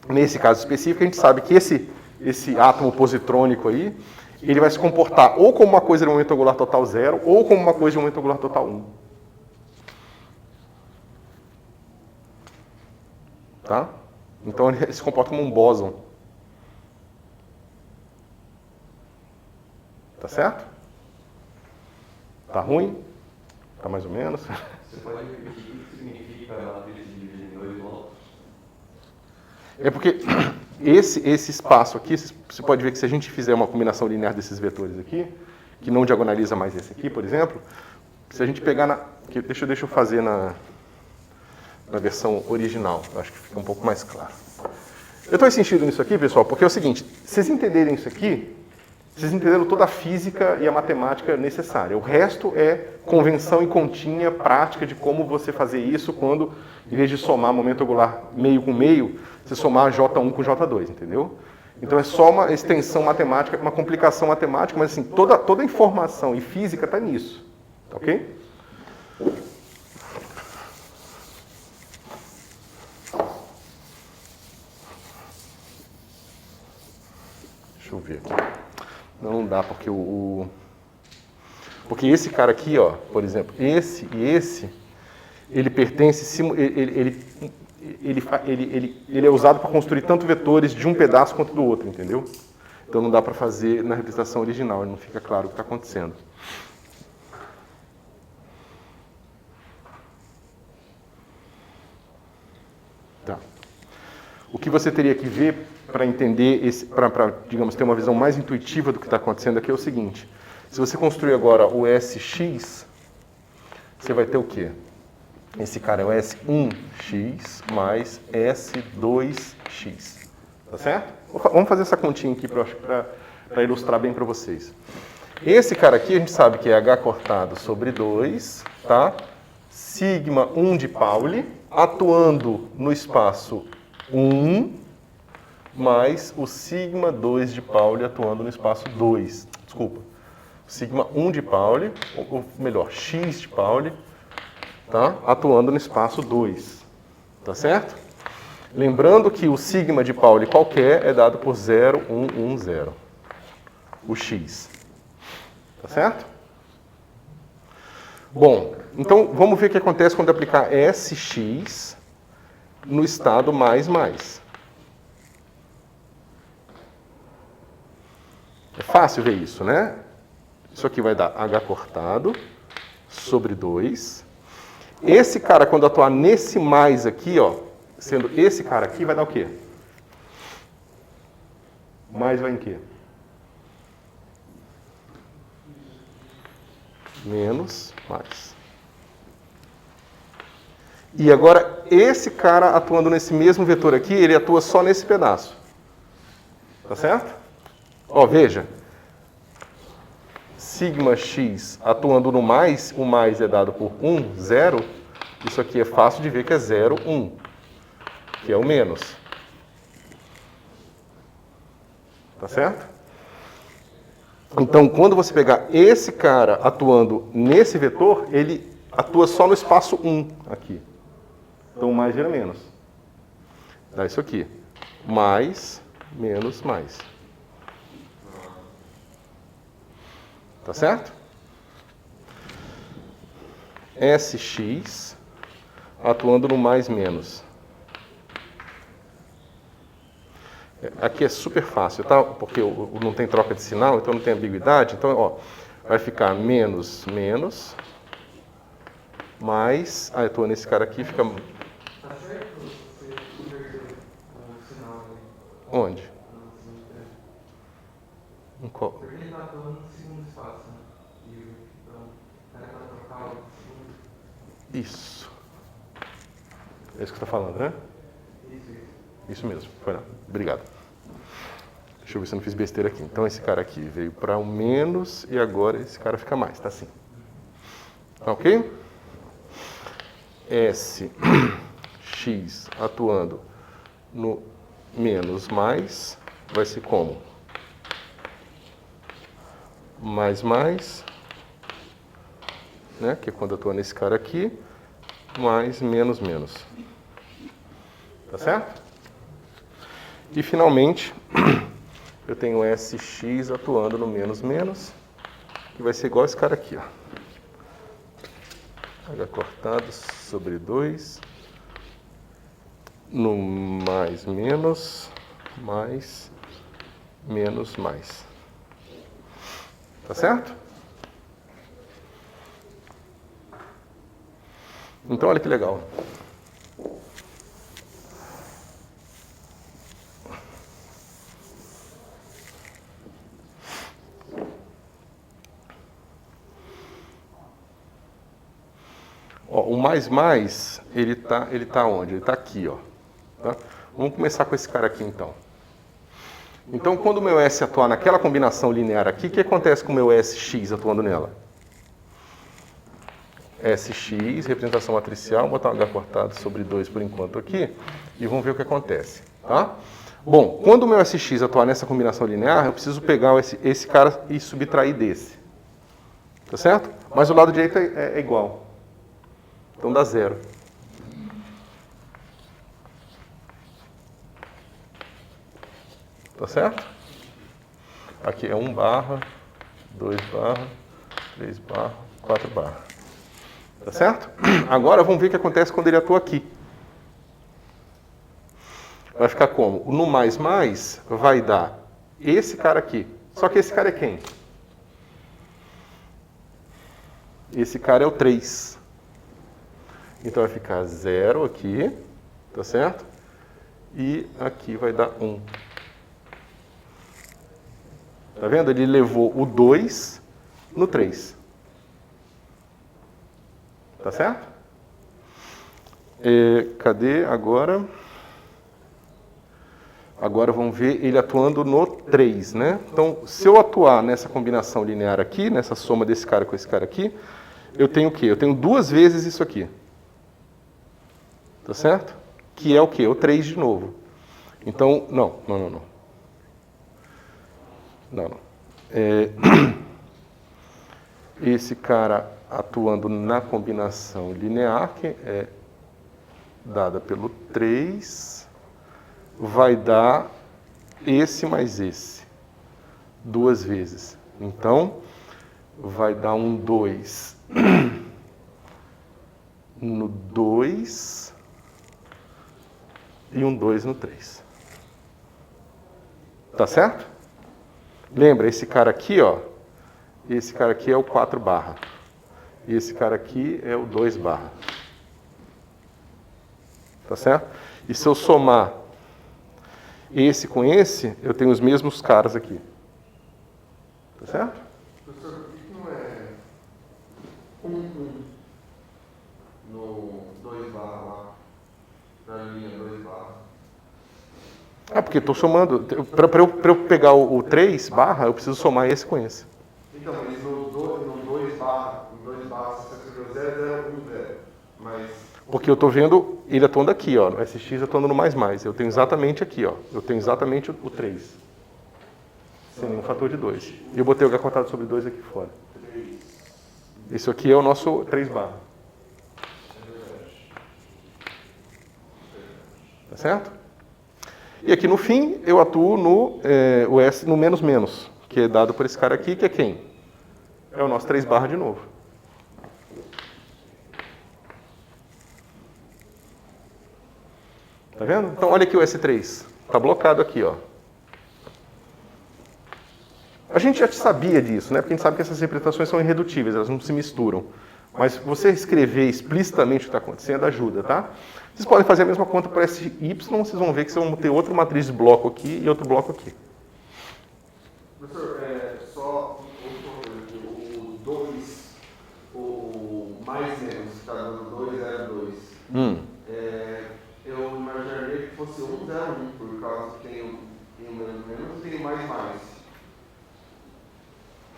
Nesse caso específico, a gente sabe que esse átomo positrônico aí, ele vai se comportar ou como uma coisa de momento angular total 0, ou como uma coisa de momento angular total 1. Tá? Então ele se comporta como um bóson. Tá certo? Tá ruim? Tá mais ou menos? Você pode repetir o que significa a matriz dividida em 2 blocos? É porque esse espaço aqui, você pode ver que se a gente fizer uma combinação linear desses vetores aqui, que não diagonaliza mais esse aqui, por exemplo, se a gente pegar deixa eu fazer na versão original, acho que fica um pouco mais claro. Eu estou insistindo nisso aqui, pessoal, porque é o seguinte, se vocês entenderem isso aqui, vocês entenderam toda a física e a matemática necessária. O resto é convenção e continha prática de como você fazer isso quando, em vez de somar momento angular meio com meio, você somar J1 com J2, entendeu? Então é só uma extensão matemática, uma complicação matemática, mas assim, toda a informação e física está nisso. Ok? Deixa eu ver aqui. Não dá, porque porque esse cara aqui, ó, por exemplo, esse e esse, ele pertence, ele é usado para construir tanto vetores de um pedaço quanto do outro, entendeu? Então não dá para fazer na representação original, não fica claro o que está acontecendo. Tá. O que você teria que ver para entender, para, digamos, ter uma visão mais intuitiva do que está acontecendo aqui é o seguinte. Se você construir agora o SX, você vai ter o quê? Esse cara é o S1x mais S2x. Tá certo? Vamos fazer essa continha aqui para ilustrar bem para vocês. Esse cara aqui a gente sabe que é H cortado sobre 2, tá? Sigma 1 de Pauli, atuando no espaço 1, mais o sigma 2 de Pauli atuando no espaço 2. Desculpa. Sigma 1 de Pauli, ou melhor, x de Pauli, tá? Atuando no espaço 2. Tá certo? Lembrando que o sigma de Pauli qualquer é dado por 0, 1, 1, 0. O x. Tá certo? Bom, então vamos ver o que acontece quando aplicar Sx no estado mais. É fácil ver isso, né? Isso aqui vai dar H cortado sobre 2. Esse cara, quando atuar nesse mais aqui, ó, sendo esse cara aqui, vai dar o quê? Mais vai em quê? Menos, mais. E agora, esse cara atuando nesse mesmo vetor aqui, ele atua só nesse pedaço. Tá certo? Ó, veja. Sigma x atuando no mais, o mais é dado por 1, 0. Isso aqui é fácil de ver que é 0, 1. Que é o menos. Tá certo? Então, quando você pegar esse cara atuando nesse vetor, ele atua só no espaço 1 aqui. Então, mais vira menos. Dá isso aqui. Mais, menos, mais. Tá certo? Sx atuando no mais, menos. Aqui é super fácil, tá? Porque não tem troca de sinal, então não tem ambiguidade. Então, ó, vai ficar menos, menos, mais... Ah, eu estou nesse cara aqui, fica... Tá certo você inverter o sinal ali? Onde? Em qual? Porque ele está falando no segundo espaço, né? Então, era para trocar o segundo. Isso. É isso que você está falando, né? Isso mesmo. Foi lá. Obrigado. Deixa eu ver se eu não fiz besteira aqui. Então, esse cara aqui veio para o menos e agora esse cara fica mais. Tá assim. Tá ok? Sx atuando no menos mais vai ser como? Mais, né? Que é quando atua nesse cara aqui, mais, menos, menos. Tá certo? E, finalmente, eu tenho Sx atuando no menos, menos, que vai ser igual esse cara aqui, ó. H cortado sobre 2, no mais, menos, menos, mais. Tá certo? Então, olha que legal. Ó, o mais, ele tá onde? Ele tá aqui, ó. Tá? Vamos começar com esse cara aqui, então. Então, quando o meu S atuar naquela combinação linear aqui, o que acontece com o meu Sx atuando nela? Sx, representação matricial, vou botar um H cortado sobre 2 por enquanto aqui, e vamos ver o que acontece, tá? Bom, quando o meu Sx atuar nessa combinação linear, eu preciso pegar esse cara e subtrair desse. Tá certo? Mas o lado direito é igual. Então dá 0. Tá certo? Aqui é 1 barra, 2 barra, 3 barra, 4 barra. Tá certo? Agora vamos ver o que acontece quando ele atua aqui. Vai ficar como? No mais vai dar esse cara aqui. Só que esse cara é quem? Esse cara é o 3. Então vai ficar 0 aqui, tá certo? E aqui vai dar 1. Tá vendo? Ele levou o 2 no 3. Tá certo? Cadê agora? Agora vamos ver ele atuando no 3, né? Então, se eu atuar nessa combinação linear aqui, nessa soma desse cara com esse cara aqui, eu tenho o quê? Eu tenho 2 vezes isso aqui. Tá certo? Que é o quê? O 3 de novo. Então, não. Esse cara atuando na combinação linear, que é dada pelo 3, vai dar esse mais esse, 2 vezes. Então, vai dar um 2 no 2 e um 2 no 3. Tá certo? Lembra, esse cara aqui, ó, esse cara aqui é o 4 barra. E esse cara aqui é o 2 barra. Tá certo? E se eu somar esse com esse, eu tenho os mesmos caras aqui. Tá certo? Professor, por que não é 1 no 2 barra lá? Na linha 2 barra. Porque estou somando. Para eu pegar o 3 barra, eu preciso somar esse com esse. Então, mas no 2 barra, se você escreveu 0, 0, 1, 0. Mas... Porque eu estou vendo ele atuando aqui, ó, no SX atuando no mais. Eu tenho exatamente aqui, ó. Eu tenho exatamente o 3. Sem nenhum fator de 2. E eu botei o H cortado sobre 2 aqui fora. Isso aqui é o nosso 3 barra. Tá certo? E aqui no fim, eu atuo no, o S no menos menos, que é dado por esse cara aqui, que é quem? É o nosso 3 barra de novo. Tá vendo? Então, olha aqui o S3. Está bloqueado aqui, ó. A gente já sabia disso, né? Porque a gente sabe que essas representações são irredutíveis, elas não se misturam. Mas você escrever explicitamente o que está acontecendo ajuda, tá? Vocês podem fazer a mesma conta para SY, vocês vão ver que vocês vão ter outra matriz de bloco aqui e outro bloco aqui. Professor, só o 2, o mais menos, que está dando 2, 0, 2. Eu imaginaria que fosse 1, 0, 1, por causa que tem o menos menos e tem o mais.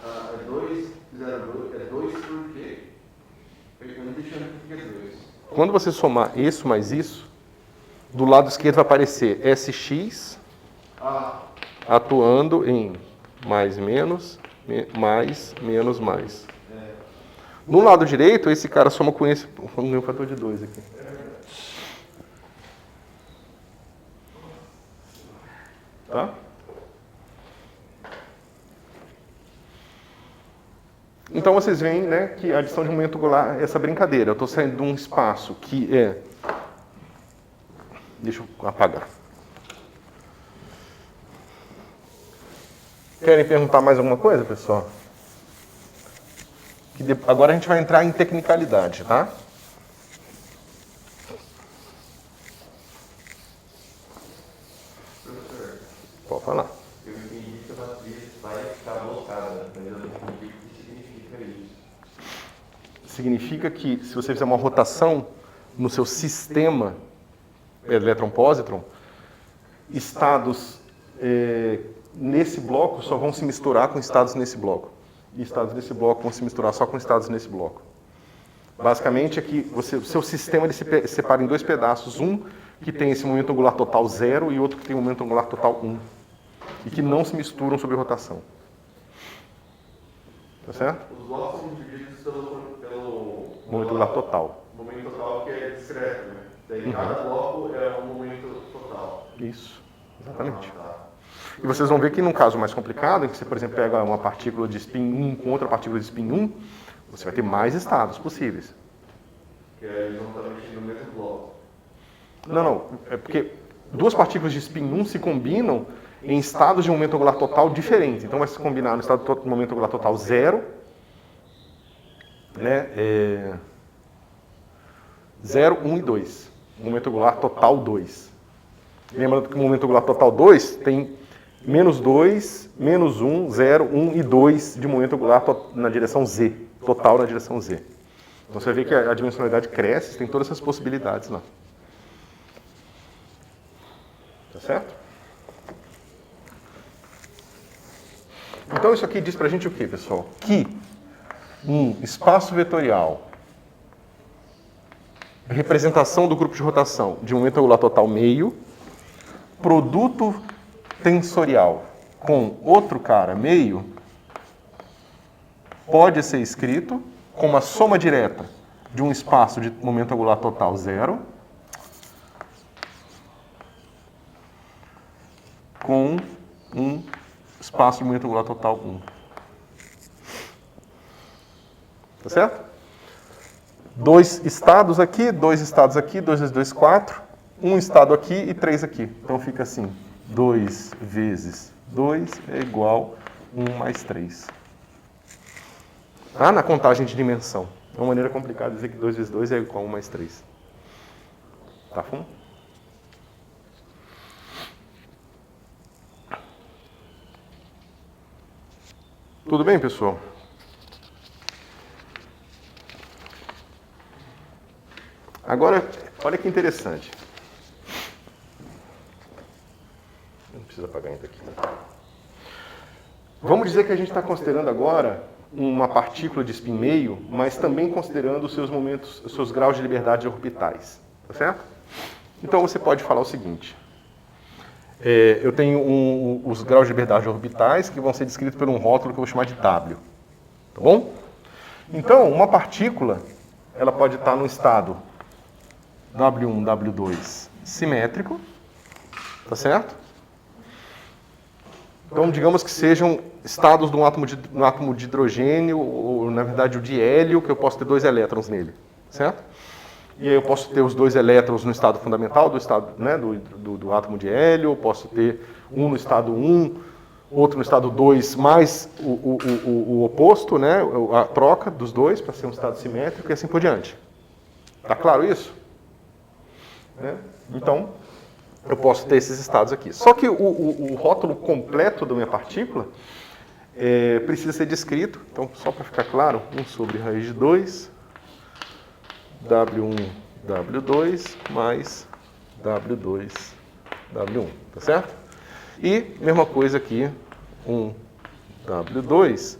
É 2, 0, 2, é 2 por quê? Eu não deixando que é 2. Quando você somar isso mais isso, do lado esquerdo vai aparecer SX atuando em mais, menos, mais, menos, mais. No lado direito, esse cara soma com esse, com um fator de 2 aqui. Tá? Então vocês veem, né, que a adição de momento angular é essa brincadeira. Eu estou saindo de um espaço que é... Deixa eu apagar. Querem perguntar mais alguma coisa, pessoal? Agora a gente vai entrar em tecnicalidade, tá? Pode falar. Eu entendi que a matriz vai ficar blocada, mas eu não entendi o que significa isso. Significa que se você fizer uma rotação no seu sistema elétron-pósitron, estados nesse bloco só vão se misturar com estados nesse bloco. E estados nesse bloco vão se misturar só com estados nesse bloco. Basicamente é que o seu sistema ele se separa em 2 pedaços, um que tem esse momento angular total 0 e outro que tem um momento angular total 1. E que não se misturam sobre rotação. Tá certo? Os blocos são divididos pelo Momento angular total. momento total que é discreto, né? Daí cada bloco é um momento total. Isso, exatamente. E vocês vão ver que num caso mais complicado, em que você, por exemplo, pega uma partícula de spin 1 com outra partícula de spin 1, você vai ter mais estados possíveis. Que eles vão estar mexendo no mesmo bloco. Não. É porque 2 partículas de spin 1 se combinam em estados de momento angular total diferentes. Então vai se combinar no estado de momento angular total 0, né? 0, 1 e 2. Momento angular total 2. Lembrando que o momento angular total 2 tem menos 2, menos 1, 0, 1 e 2 de momento angular na direção Z. Total na direção Z. Então você vê que a dimensionalidade cresce, tem todas essas possibilidades lá. Tá certo? Então isso aqui diz pra gente o quê, pessoal? Que um espaço vetorial, representação do grupo de rotação de momento angular total meio, produto tensorial com outro cara meio, pode ser escrito como a soma direta de um espaço de momento angular total 0 com um espaço de momento angular total 1. Tá certo? 2 estados aqui, 2 estados aqui, 2 vezes 2, 4. Um estado aqui e 3 aqui. Então fica assim, 2 vezes 2 é igual 1 mais 3. Tá? Na contagem de dimensão. É uma maneira complicada de dizer que 2 vezes 2 é igual a 1 mais 3. Tá bom? Tudo bem, pessoal? Agora, olha que interessante. Não precisa apagar ainda aqui. Vamos dizer que a gente está considerando agora uma partícula de spin meio, mas também considerando os seus momentos, os seus graus de liberdade orbitais. Tá certo? Então você pode falar o seguinte. Eu tenho os graus de liberdade orbitais que vão ser descritos por um rótulo que eu vou chamar de W. Tá bom? Então, uma partícula, ela pode estar no estado W1, W2 simétrico, tá certo? Então, digamos que sejam estados de um átomo de hidrogênio, ou na verdade o de hélio, que eu posso ter 2 elétrons nele, certo? E aí eu posso ter os 2 elétrons no estado fundamental do estado, né, do átomo de hélio, eu posso ter um no estado 1, outro no estado 2, mais o oposto, né, a troca dos dois para ser um estado simétrico e assim por diante. Tá claro isso? Então, eu posso ter esses estados aqui. Só que o rótulo completo da minha partícula precisa ser descrito. Então, só para ficar claro, 1 sobre raiz de 2, W1, W2, mais W2, W1. Tá certo? E, mesma coisa aqui, 1 W2,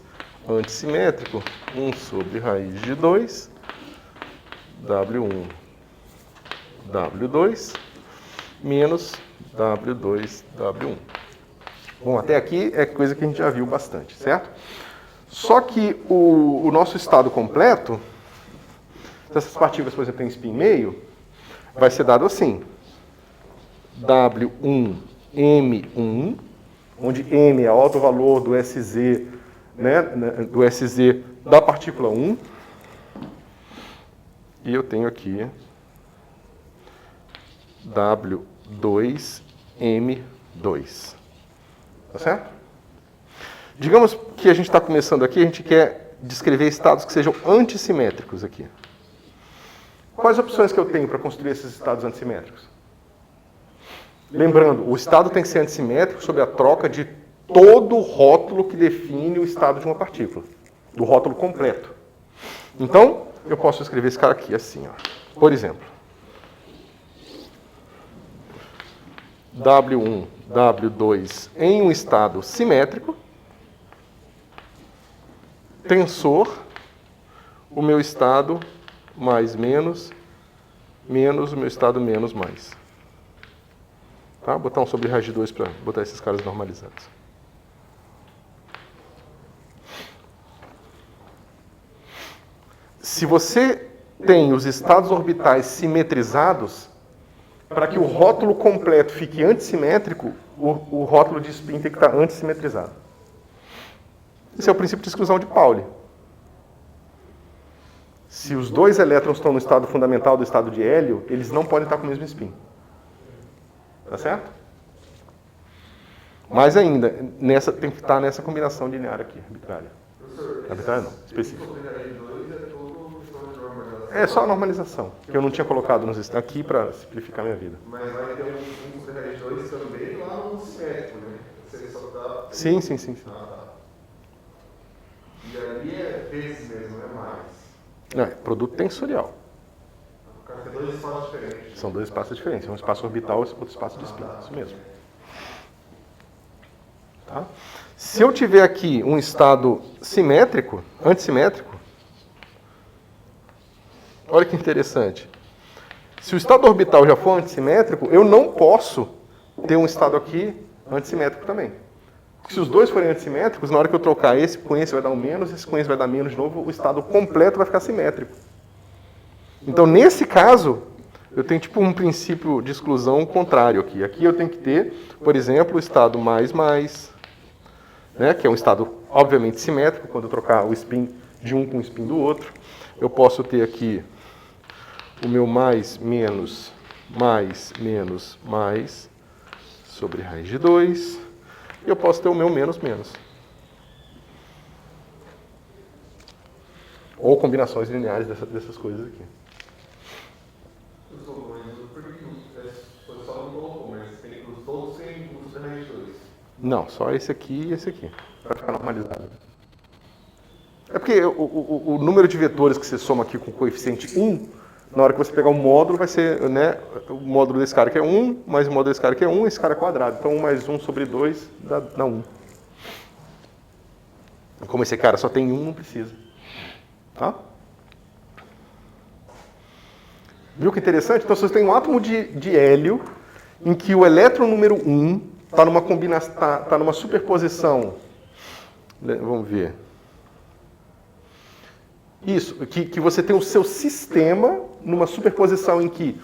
antissimétrico, 1 sobre raiz de 2, W1, W2, menos W2, W1. Bom, até aqui é coisa que a gente já viu bastante, certo? Só que o nosso estado completo, se essas partículas, por exemplo, têm spin meio, vai ser dado assim. W1, M1, onde M é o alto valor do SZ, né, do SZ da partícula 1. E eu tenho aqui W2, M2. Tá certo? Digamos que a gente está começando aqui, a gente quer descrever estados que sejam antissimétricos aqui. Quais opções que eu tenho para construir esses estados antissimétricos? Lembrando, o estado tem que ser antissimétrico sob a troca de todo o rótulo que define o estado de uma partícula. Do rótulo completo. Então, eu posso escrever esse cara aqui assim, ó. Por exemplo, W1, W2 em um estado simétrico, tensor, o meu estado mais menos, menos o meu estado menos mais. Tá? Vou botar um sobre raiz de 2 para botar esses caras normalizados. Se você tem os estados orbitais simetrizados, para que o rótulo completo fique antissimétrico, o rótulo de spin tem que estar antissimetrizado. Esse é o princípio de exclusão de Pauli. Se os 2 elétrons estão no estado fundamental do estado de hélio, eles não podem estar com o mesmo spin. Tá certo? Mais ainda, tem que estar nessa combinação linear aqui, arbitrária. Arbitrária não, específica. É só a normalização, que eu não tinha colocado aqui para simplificar minha vida. Mas vai ter um sobre raiz de 2 também lá no simétrico, né? Você só dá... Sim. Ah, tá. E ali é vezes mesmo, é mais. Não, é produto tensorial. Tem dois espaços diferentes. São dois espaços diferentes. Um espaço orbital e outro espaço de spin. Isso mesmo. Tá? Se eu tiver aqui um estado simétrico, antissimétrico, olha que interessante. Se o estado orbital já for antissimétrico, eu não posso ter um estado aqui antissimétrico também. Porque se os dois forem antissimétricos, na hora que eu trocar esse com esse vai dar um menos, esse com esse vai dar menos de novo, o estado completo vai ficar simétrico. Então, nesse caso, eu tenho tipo um princípio de exclusão contrário aqui. Aqui eu tenho que ter, por exemplo, o estado mais, né, que é um estado obviamente simétrico, quando eu trocar o spin de um com o spin do outro. Eu posso ter aqui o meu mais, menos, sobre raiz de 2. E eu posso ter o meu menos, menos. Ou combinações lineares dessas coisas aqui. Não, só esse aqui e esse aqui, para ficar normalizado. É porque o número de vetores que você soma aqui com o coeficiente 1, na hora que você pegar o módulo, vai ser, né, o módulo desse cara que é 1, mais o módulo desse cara que é 1, esse cara é quadrado. Então 1 mais 1 sobre 2 dá 1. Como esse cara só tem 1, não precisa. Tá? Viu que interessante? Então, se você tem um átomo de hélio, em que o elétron número 1 está numa combinação, tá numa superposição. Vamos ver. Isso, que você tem o seu sistema numa superposição em que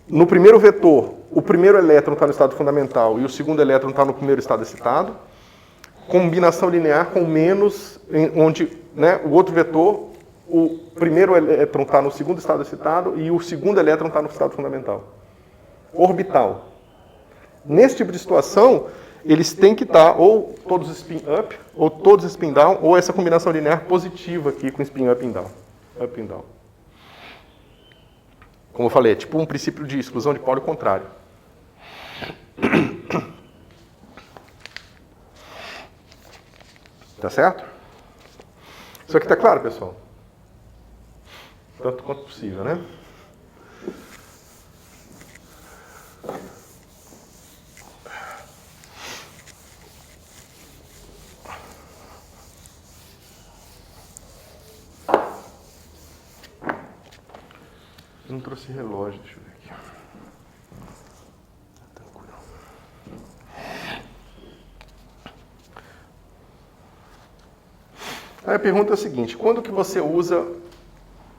no primeiro vetor o primeiro elétron está no estado fundamental e o segundo elétron está no primeiro estado excitado. Combinação linear com menos, onde, né, o outro vetor, o primeiro elétron está no segundo estado excitado e o segundo elétron está no estado fundamental. Orbital. Nesse tipo de situação, eles têm que estar ou todos spin up, ou todos spin down, ou essa combinação linear positiva aqui com spin up e down. Up and down. Como eu falei, é tipo um princípio de exclusão de polo contrário. Tá certo? Isso aqui tá claro, pessoal? Tanto quanto possível, né? Eu não trouxe relógio, deixa eu ver aqui. Tranquilo. Aí a pergunta é a seguinte: quando que você usa...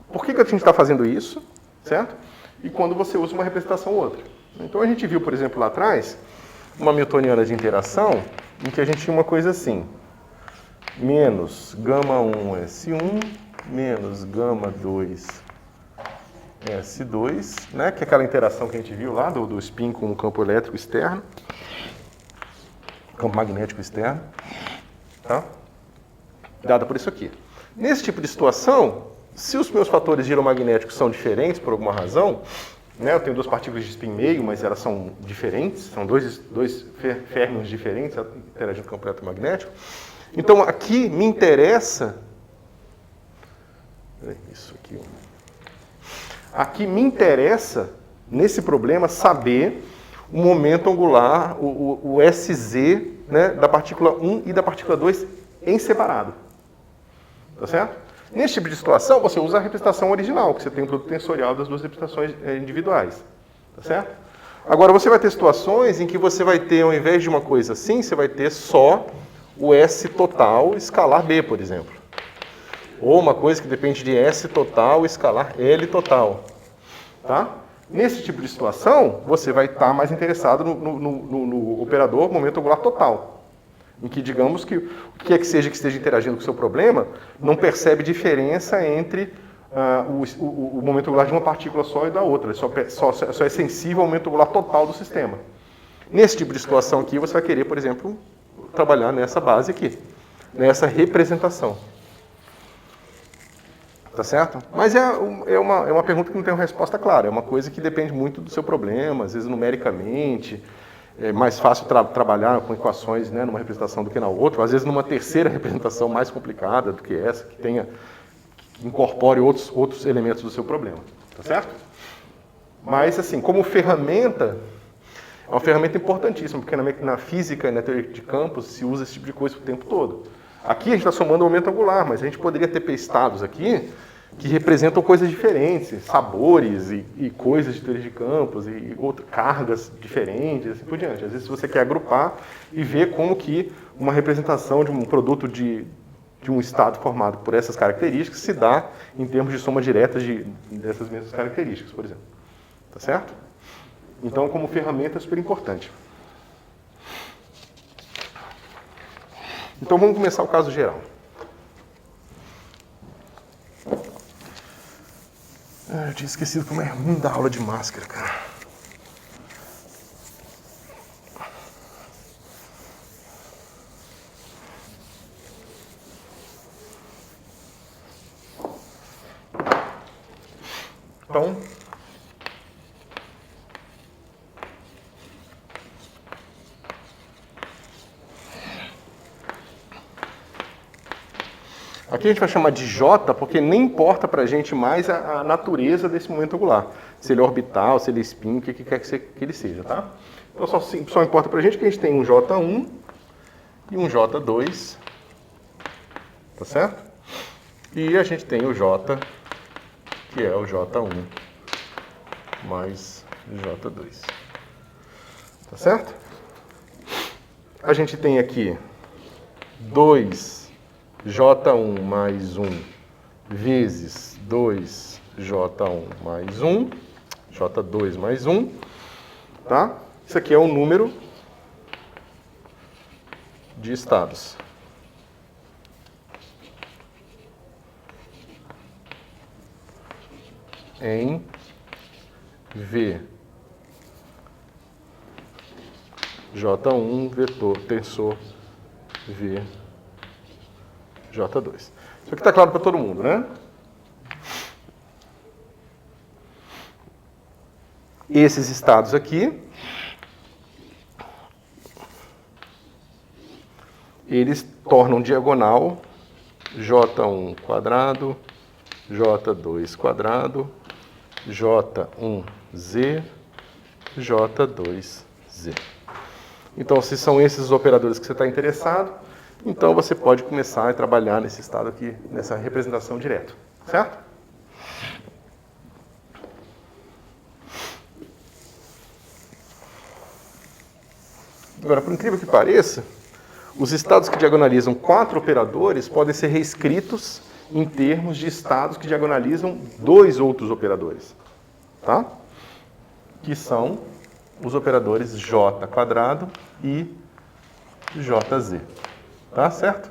Por que a gente está fazendo isso, certo? E quando você usa uma representação ou outra. Então a gente viu, por exemplo, lá atrás, uma newtoniana de interação, em que a gente tinha uma coisa assim. Menos gama 1 S1, menos gama 2 S2, né? Que é aquela interação que a gente viu lá do spin com o campo elétrico externo, campo magnético externo, tá? Dada por isso aqui. Nesse tipo de situação, se os meus fatores giromagnéticos são diferentes por alguma razão, né? Eu tenho duas partículas de spin meio, mas elas são diferentes, são dois férmions diferentes interagindo com o campo eletromagnético. Então aqui me interessa... Isso aqui... Aqui me interessa, nesse problema, saber o momento angular, o SZ, né, da partícula 1 e da partícula 2 em separado. Tá certo? Nesse tipo de situação, você usa a representação original, que você tem o produto tensorial das duas representações individuais. Tá certo? Agora, você vai ter situações em que você vai ter, ao invés de uma coisa assim, você vai ter só o S total escalar B, por exemplo. Ou uma coisa que depende de S total escalar L total. Tá? Nesse tipo de situação, você vai estar mais interessado no operador momento angular total. Em que, digamos que o que é que seja que esteja interagindo com o seu problema, não percebe diferença entre o momento angular de uma partícula só e da outra. Só é sensível ao momento angular total do sistema. Nesse tipo de situação aqui, você vai querer, por exemplo, trabalhar nessa base aqui, nessa representação. Tá certo? Mas é uma pergunta que não tem uma resposta clara. É uma coisa que depende muito do seu problema, às vezes numericamente. É mais fácil trabalhar com equações, né, numa representação do que na outra. Às vezes numa terceira representação mais complicada do que essa, que tenha incorpore outros elementos do seu problema, tá certo? Mas, assim, como ferramenta, é uma ferramenta importantíssima, porque na física e na teoria de campos se usa esse tipo de coisa o tempo todo. Aqui a gente está somando o momento angular, mas a gente poderia ter estados aqui que representam coisas diferentes, sabores e coisas de teoria de campos e cargas diferentes, assim por diante. Às vezes você quer agrupar e ver como que uma representação de um produto de um estado formado por essas características se dá em termos de soma direta dessas mesmas características, por exemplo. Tá certo? Então, como ferramenta, é super importante. Então, vamos começar o caso geral. Eu tinha esquecido como é ruim dar aula de máscara, cara. Então, aqui a gente vai chamar de J, porque nem importa pra gente mais a natureza desse momento angular. Se ele é orbital, se ele é spin, o que quer que ele seja, tá? Então só importa pra gente que a gente tem um J1 e um J2, tá certo? E a gente tem o J, que é o J1 mais J2, tá certo? A gente tem aqui 2J1 mais 1 vezes 2J1 mais 1, J2 mais 1, tá? Isso aqui é o número de estados. Em V J1 vetor tensor V J2. Isso aqui está claro para todo mundo, né? Esses estados aqui, eles tornam diagonal J1 quadrado, J2 quadrado, J1Z, J2Z. Então, se são esses os operadores que você está interessado, então você pode começar a trabalhar nesse estado aqui, nessa representação direto, certo? Agora, por incrível que pareça, os estados que diagonalizam 4 operadores podem ser reescritos em termos de estados que diagonalizam 2 outros operadores, tá? Que são os operadores J quadrado e JZ, tá certo?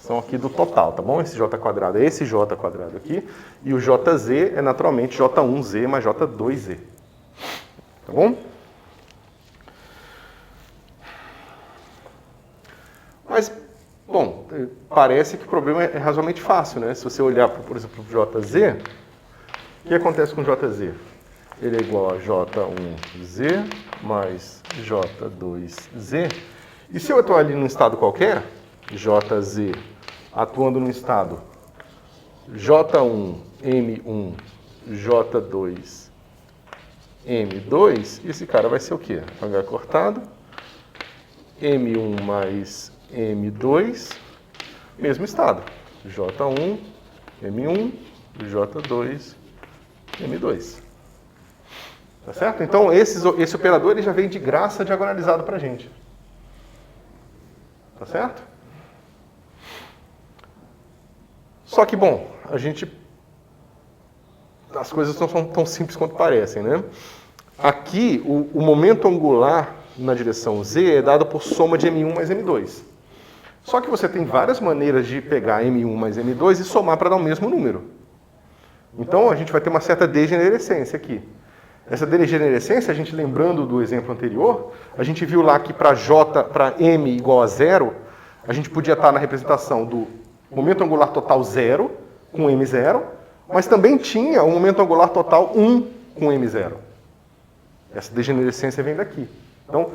São aqui do total, tá bom? Esse J quadrado é esse J quadrado aqui, e o JZ é naturalmente J1Z mais J2Z, tá bom? Mas, bom, parece que o problema é razoavelmente fácil, né? Se você olhar, por exemplo, para o JZ, o que acontece com o JZ? Ele é igual a J1Z mais J2Z. E se eu atuar ali num estado qualquer, JZ atuando num estado J1, M1, J2, M2, esse cara vai ser o quê? H cortado, M1 mais M2, mesmo estado, J1, M1, J2, M2. Tá certo? Então, esse operador ele já vem de graça diagonalizado para a gente. Tá certo? Só que, bom, as coisas não são tão simples quanto parecem, né? Aqui, o momento angular na direção Z é dado por soma de M1 mais M2. Só que você tem várias maneiras de pegar M1 mais M2 e somar para dar o mesmo número. Então, a gente vai ter uma certa degenerescência aqui. Essa degenerescência, a gente lembrando do exemplo anterior, a gente viu lá que para M igual a 0, a gente podia estar na representação do momento angular total 0, com M0, mas também tinha o momento angular total 1 com M0. Essa degenerescência vem daqui. Então,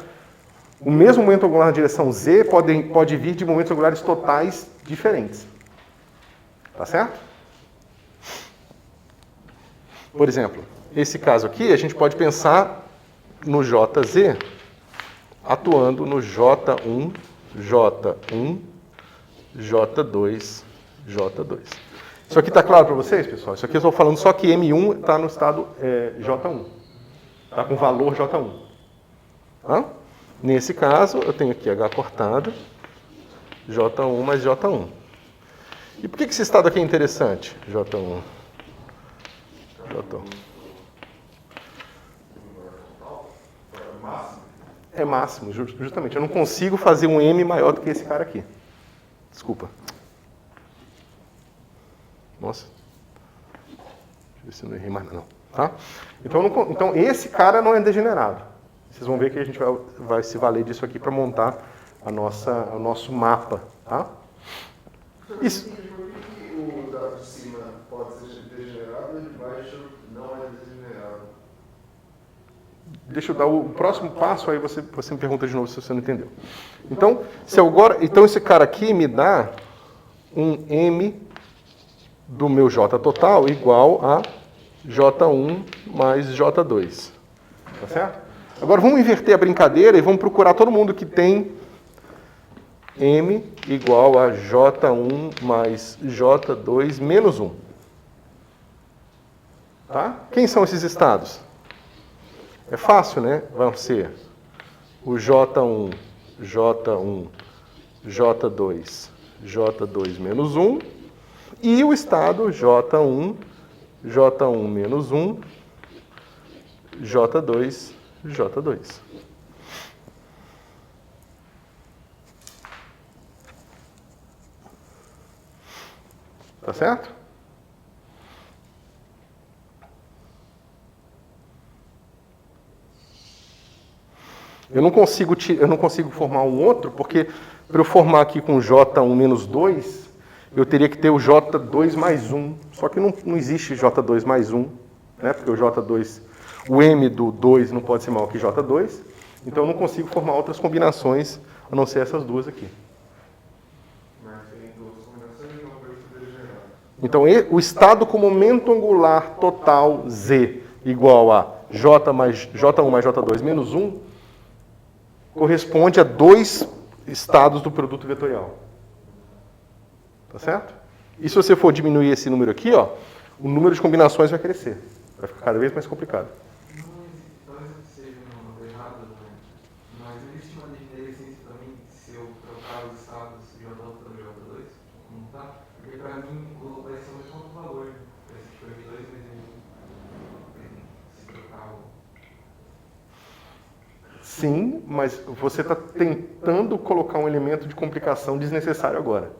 o mesmo momento angular na direção Z pode vir de momentos angulares totais diferentes. Tá certo? Por exemplo, esse caso aqui, a gente pode pensar no JZ atuando no J1, J1, J2, J2. Isso aqui está claro para vocês, pessoal? Isso aqui eu estou falando só que M1 está no estado J1. Está com valor J1. Tá? Nesse caso, eu tenho aqui H cortada, J1 mais J1. E por que esse estado aqui é interessante? J1. J1. É máximo, justamente. Eu não consigo fazer um M maior do que esse cara aqui. Desculpa. Nossa. Deixa eu ver se eu não errei mais não. Tá? Então esse cara não é degenerado. Vocês vão ver que a gente vai se valer disso aqui para montar o nosso mapa. Tá? Isso. Por que o dado de cima pode ser degenerado e de baixo não é degenerado? Deixa eu dar o próximo passo, aí você me pergunta de novo se você não entendeu. Então, esse cara aqui me dá um M do meu J total igual a J1 mais J2. Tá certo? Agora vamos inverter a brincadeira e vamos procurar todo mundo que tem M igual a J1 mais J2 menos 1. Tá? Quem são esses estados? É fácil, né? Vão ser o J1, J1, J2, J2 menos 1 e o estado J1, J1 menos 1, J2, J2. Tá certo? Eu não consigo formar um outro, porque para eu formar aqui com J1 menos 2, eu teria que ter o J2 mais 1. Só que não existe J2 mais 1, né? Porque o J2, o M do 2 não pode ser maior que J2. Então eu não consigo formar outras combinações, a não ser essas duas aqui. Mas tem duas combinações e uma coisa degenerada. Então o estado com momento angular total Z igual a J1 mais J2 menos 1 corresponde a 2 estados do produto vetorial. Tá certo? E se você for diminuir esse número aqui, ó, o número de combinações vai crescer. Vai ficar cada vez mais complicado. Talvez seja errado, mas existe uma degenerescência também se eu trocar os estados de J1 para J2? Não tá? Porque para mim vai ser o mesmo valor. Vai ser tipo M2 vezes se trocar o... Sim, mas você está tentando colocar um elemento de complicação desnecessário agora.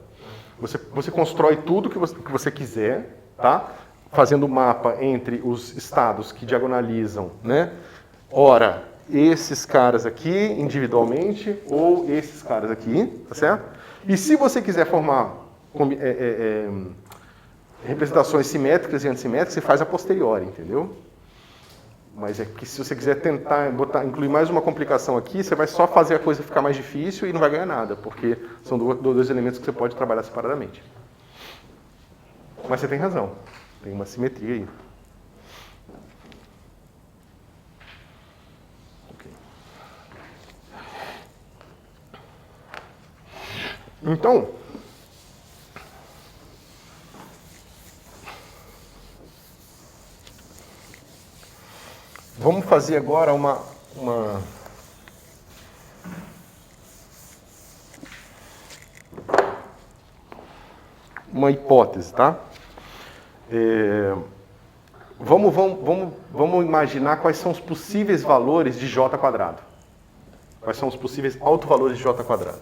Você constrói tudo que você quiser, tá? Fazendo o mapa entre os estados que diagonalizam, né? Ora, esses caras aqui individualmente ou esses caras aqui, tá certo? E se você quiser formar representações simétricas e antissimétricas, você faz a posteriori, entendeu? Mas é que se você quiser tentar incluir mais uma complicação aqui, você vai só fazer a coisa ficar mais difícil e não vai ganhar nada, porque são dois elementos que você pode trabalhar separadamente. Mas você tem razão, tem uma simetria aí. Okay. Então, vamos fazer agora uma hipótese, tá? Vamos imaginar quais são os possíveis valores de J quadrado. Quais são os possíveis autovalores de J quadrado.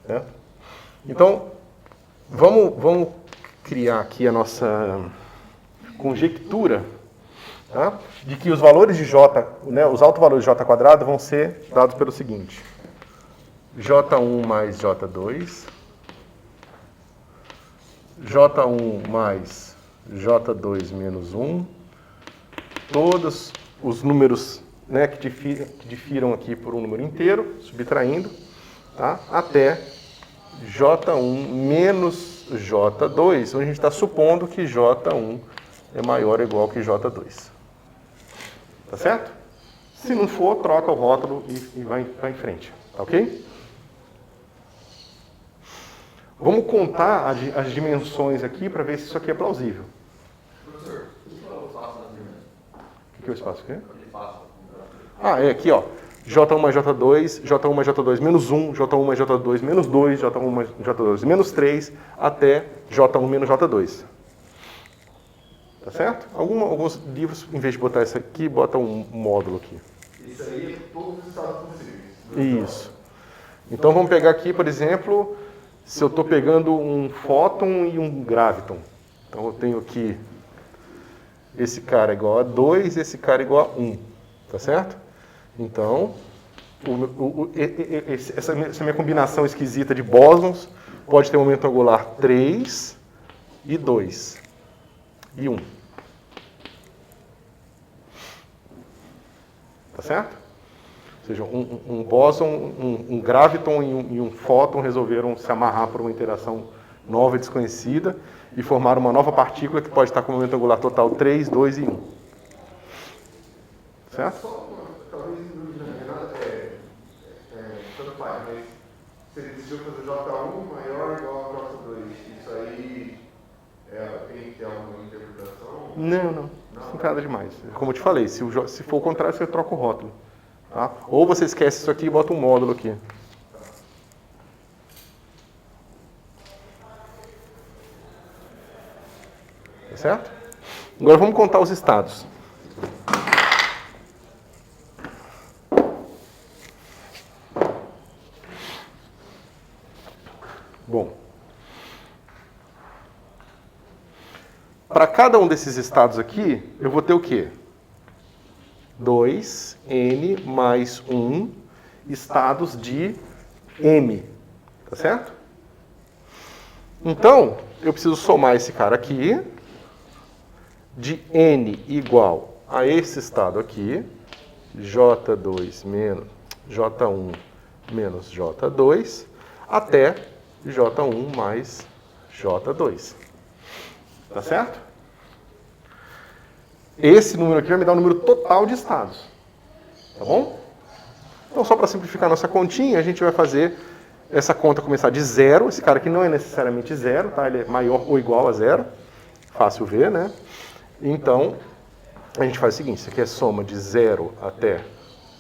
Certo? Então, vamos criar aqui a nossa conjectura, tá? De que os valores de J, né, os autovalores de J quadrado vão ser dados pelo seguinte. J1 mais J2, J1 mais J2 menos 1, todos os números, né, que difiram aqui por um número inteiro, subtraindo, tá? Até J1 menos J2, onde a gente está supondo que J1 é maior ou igual que J2. Tá certo? Se não for, troca o rótulo e vai em frente. Tá ok? Vamos contar as dimensões aqui para ver se isso aqui é plausível. Professor, o que é o espaço da firma? O que é o espaço aqui? O espaço. É aqui, ó. J1 mais J2, J1 mais J2 menos 1, J1 mais J2 menos 2, J1 mais J2 menos 3, até J1 menos J2. Tá certo? Alguns livros, em vez de botar isso aqui, botam um módulo aqui. Isso aí é todos os estados possíveis. Isso. Então vamos pegar aqui, por exemplo, se eu estou pegando um fóton e um graviton. Então eu tenho aqui esse cara igual a 2, esse cara igual a 1. Tá certo? Então, essa minha combinação esquisita de bósons pode ter um momento angular 3 e 2 e 1. Tá certo? Ou seja, um bóson, um graviton e um fóton resolveram se amarrar por uma interação nova e desconhecida e formaram uma nova partícula que pode estar com um momento angular total 3, 2 e 1. Certo? Só talvez em dúvida, Renato, tanto faz, mas você decidiu fazer J1 maior ou igual a J2. Isso aí tem que ter alguma interpretação? Não tem nada demais. Como eu te falei, se for o contrário, você troca o rótulo. Tá? Ou você esquece isso aqui e bota um módulo aqui. Tá certo? Agora vamos contar os estados. Bom, para cada um desses estados aqui, eu vou ter o quê? 2n mais 1 estados de m. Tá certo? Então, eu preciso somar esse cara aqui de n igual a esse estado aqui, J2 menos J1 menos J2, até J1 mais J2. Tá certo? Esse número aqui vai me dar o número total de estados. Tá bom? Então, só para simplificar nossa continha, a gente vai fazer essa conta começar de 0. Esse cara aqui não é necessariamente 0, tá? Ele é maior ou igual a 0. Fácil ver, né? Então, a gente faz o seguinte. Isso aqui é soma de 0 até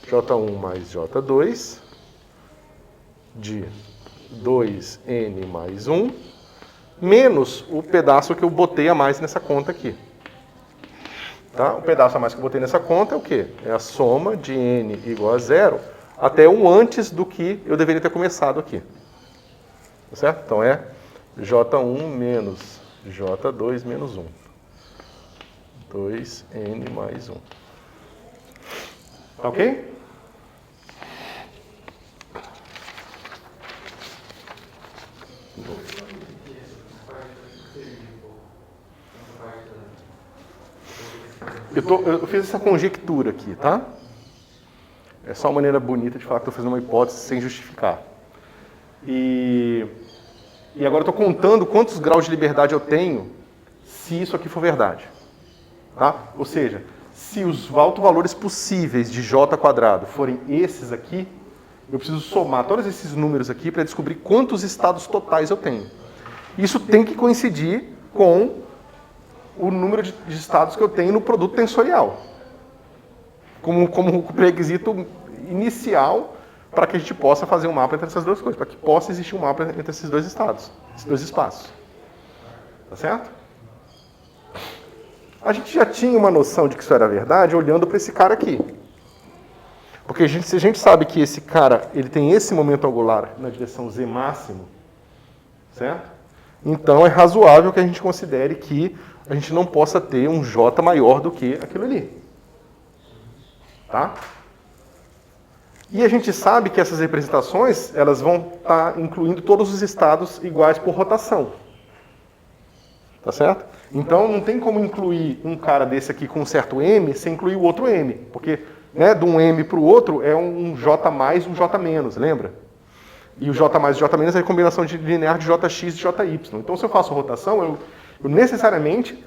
J1 mais J2 de 2n mais 1, menos o pedaço que eu botei a mais nessa conta aqui. Tá? O pedaço a mais que eu botei nessa conta é o quê? É a soma de n igual a 0 até 1 antes do que eu deveria ter começado aqui. Tá certo? Então é J1 menos J2 menos 1. 2n mais 1. Tá ok? Eu fiz essa conjectura aqui, tá? É só uma maneira bonita de falar que estou fazendo uma hipótese sem justificar. E agora eu estou contando quantos graus de liberdade eu tenho se isso aqui for verdade. Tá? Ou seja, se os autovalores possíveis de j² forem esses aqui, eu preciso somar todos esses números aqui para descobrir quantos estados totais eu tenho. Isso tem que coincidir com o número de estados que eu tenho no produto tensorial. Como pré-requisito inicial para que a gente possa fazer um mapa entre essas duas coisas, para que possa existir um mapa entre esses dois estados, esses dois espaços. Tá certo? A gente já tinha uma noção de que isso era verdade olhando para esse cara aqui. Porque se a gente sabe que esse cara ele tem esse momento angular na direção z máximo, certo? Então é razoável que a gente considere que a gente não possa ter um J maior do que aquilo ali. Tá? E a gente sabe que essas representações elas vão estar incluindo todos os estados iguais por rotação. Tá certo? Então não tem como incluir um cara desse aqui com um certo M sem incluir o outro M. Porque de um M para o outro é um J mais, um J menos, lembra? E o J mais e J menos é a combinação linear de Jx e Jy. Então, se eu faço rotação, eu necessariamente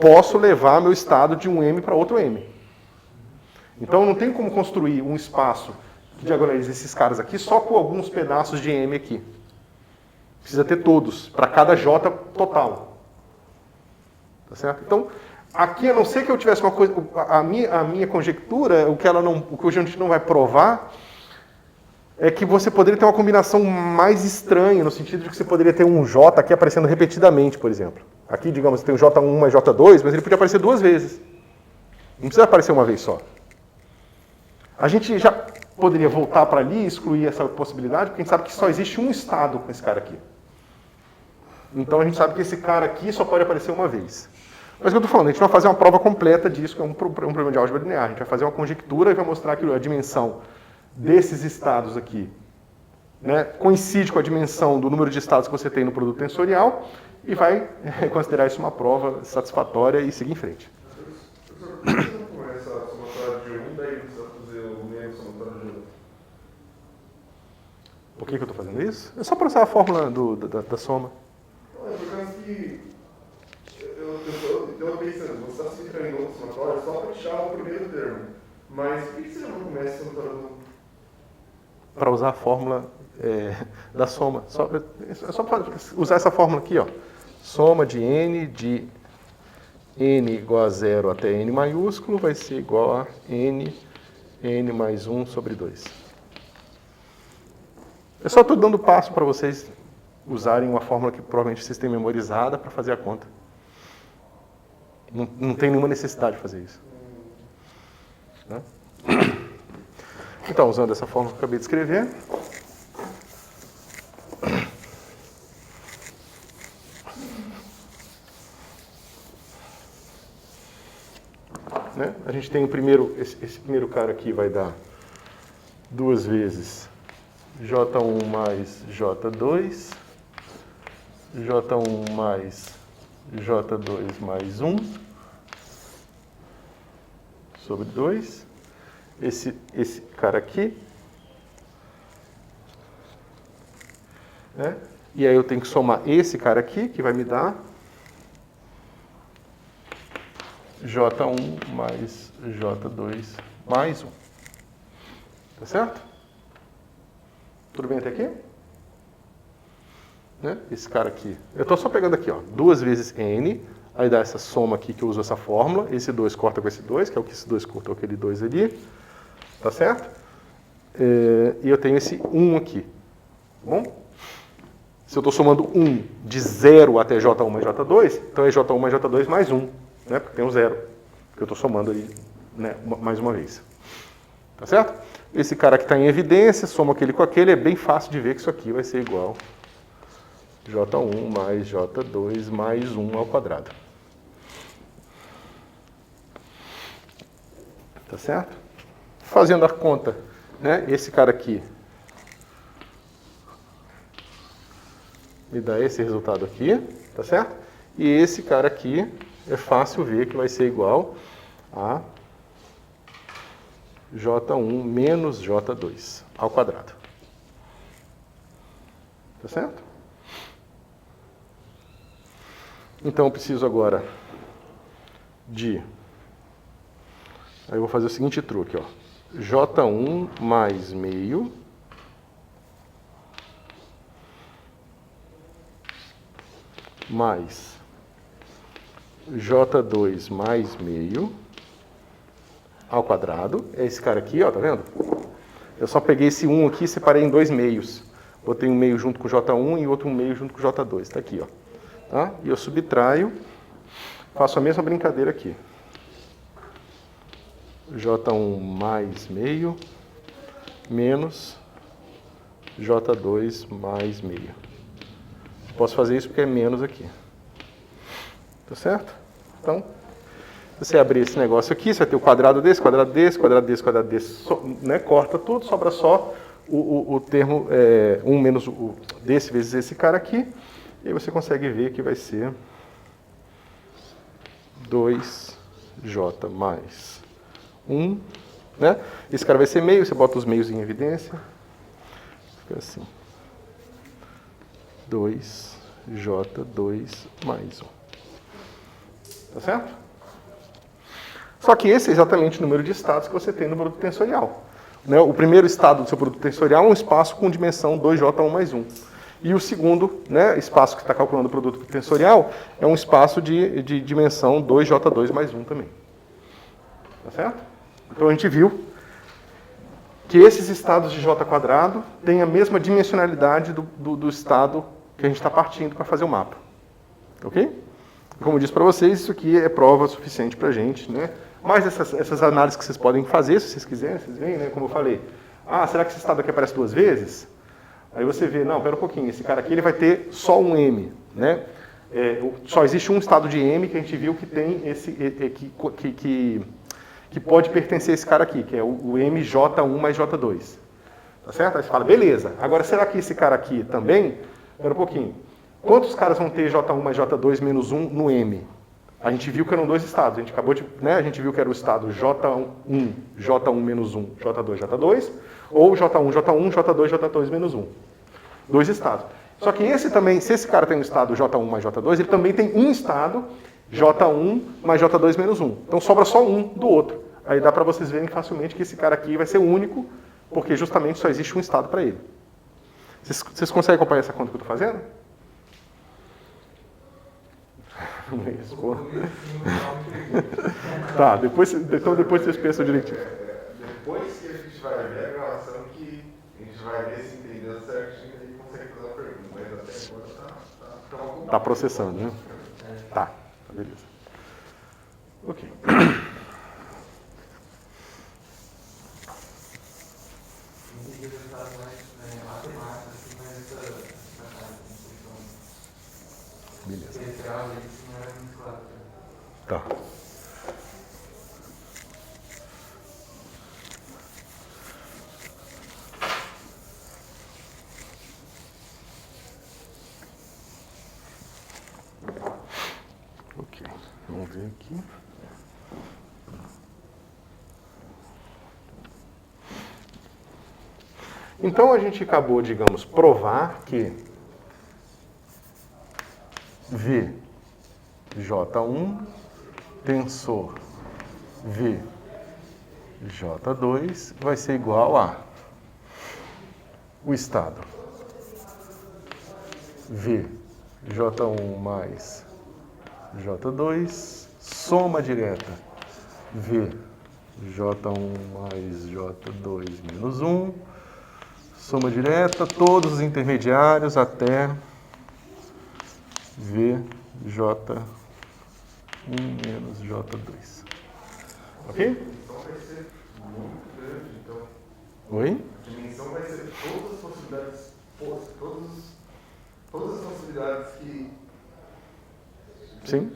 posso levar meu estado de um M para outro M. Então, não tem como construir um espaço que diagonalize esses caras aqui só com alguns pedaços de M aqui. Precisa ter todos, para cada J total. Tá certo? Então, aqui, a não ser que eu tivesse uma coisa... A minha conjectura, o que a gente não vai provar, é que você poderia ter uma combinação mais estranha, no sentido de que você poderia ter um J aqui aparecendo repetidamente, por exemplo. Aqui, digamos, tem um J1 mais J2, mas ele podia aparecer duas vezes. Não precisa aparecer uma vez só. A gente já poderia voltar para ali e excluir essa possibilidade, porque a gente sabe que só existe um estado com esse cara aqui. Então a gente sabe que esse cara aqui só pode aparecer uma vez. Mas o que eu estou falando, a gente não vai fazer uma prova completa disso, que é um problema de álgebra linear. A gente vai fazer uma conjectura e vai mostrar que a dimensão desses estados aqui, né, coincide com a dimensão do número de estados que você tem no produto tensorial e vai considerar isso uma prova satisfatória e seguir em frente. Professor, por que você não começa a somatória de 1, daí você vai fazer o menos somatória de 1? Por que eu estou fazendo isso? É só para usar a fórmula da soma. Não, é por causa que eu pensando, você está se treinando no somatório só para tirar o primeiro termo. Mas por que você não começa a somatória de 1? Para usar a fórmula da soma. É só para usar essa fórmula aqui, ó. Soma de n igual a 0 até n maiúsculo vai ser igual a n mais 1 sobre 2. Eu só estou dando passo para vocês usarem uma fórmula que provavelmente vocês têm memorizada para fazer a conta. Não tem nenhuma necessidade de fazer isso. Né? Então, usando essa fórmula que eu acabei de escrever, né? A gente tem esse primeiro cara aqui vai dar 2 vezes J1 mais J2, J1 mais J2 mais 1 sobre 2. Esse cara aqui, né? E aí eu tenho que somar esse cara aqui, que vai me dar J1 mais J2 mais 1. Tá certo? Tudo bem até aqui? Né? Esse cara aqui. Eu estou só pegando aqui, ó, 2 vezes n, aí dá essa soma aqui que eu uso essa fórmula. Esse 2 corta com esse 2, que é o que esse 2 cortou aquele 2 ali. Tá certo? E eu tenho esse 1 aqui. Tá bom? Se eu estou somando 1 de 0 até J1 mais J2, então é J1 mais J2 mais 1, né? Porque tem um 0, que eu estou somando aí, né, mais uma vez. Tá certo? Esse cara que está em evidência, soma aquele com aquele, é bem fácil de ver que isso aqui vai ser igual J1 mais J2 mais 1 ao quadrado. Tá certo? Fazendo a conta, né, esse cara aqui me dá esse resultado aqui, tá certo? E esse cara aqui é fácil ver que vai ser igual a J1 menos J2 ao quadrado. Tá certo? Então eu preciso agora de... Aí eu vou fazer o seguinte truque, ó. J1 mais meio mais J2 mais meio ao quadrado. É esse cara aqui, ó, tá vendo? Eu só peguei esse 1 aqui e separei em 2 meios. Botei um meio junto com o J1 e outro meio junto com o J2. Tá aqui, ó. Tá? E eu subtraio, faço a mesma brincadeira aqui. J1 mais meio menos J2 mais meio. Posso fazer isso porque é menos aqui. Tá certo? Então, se você abrir esse negócio aqui, você vai ter o quadrado desse, quadrado desse, quadrado desse, quadrado desse, né? Corta tudo, sobra só o termo 1 menos o desse vezes esse cara aqui. E aí você consegue ver que vai ser 2J mais 1, né? Esse cara vai ser meio, você bota os meios em evidência. Fica assim. 2J2 mais 1. Tá certo? Só que esse é exatamente o número de estados que você tem no produto tensorial. Né? O primeiro estado do seu produto tensorial é um espaço com dimensão 2J1 mais 1. E o segundo, né, espaço que está calculando o produto tensorial é um espaço de dimensão 2J2 mais 1 também. Tá certo? Então a gente viu que esses estados de J² têm a mesma dimensionalidade do estado que a gente está partindo para fazer o mapa. Ok? Como eu disse para vocês, isso aqui é prova suficiente para a gente, né? Mas essas análises que vocês podem fazer, se vocês quiserem, vocês veem, né? Como eu falei. Ah, será que esse estado aqui aparece 2 vezes? Aí você vê, não, pera um pouquinho, esse cara aqui ele vai ter só um M, né? Só existe um estado de M que a gente viu que tem esse, que pode pertencer a esse cara aqui, que é o MJ1 mais J2. Tá certo? Aí você fala, beleza, agora será que esse cara aqui também? Pera um pouquinho. Quantos caras vão ter J1 mais J2 menos 1 no M? A gente viu que eram 2 estados. A gente acabou de, né, a gente viu que era o estado J1 menos 1, J2, J2, ou J1, J1, J2, J2 menos 1. 2 estados. Só que esse também, se esse cara tem um estado J1 mais J2, ele também tem um estado J1 mais J2 menos 1. Então sobra só um do outro. Aí dá para vocês verem facilmente que esse cara aqui vai ser único, porque justamente só existe um estado para ele. Vocês conseguem acompanhar essa conta que eu estou fazendo? Tá, então depois vocês pensam direitinho. Depois que a gente vai ver a gravação, que a gente vai ver se entendeu certinho e consegue fazer a pergunta. Mas até agora tá processando, né? Tá, beleza. Ok. Beleza. Tá. Ok, vamos ver aqui. Então a gente acabou, digamos, provar que VJ1 tensor VJ2 vai ser igual a o estado VJ1 mais J2, soma direta VJ1 mais J2 menos 1, soma direta, todos os intermediários até VJ1 menos J2. Ok? Então vai ser muito grande. Então, Oi? a dimensão vai ser todas as possibilidades, todas as possibilidades que... Sim.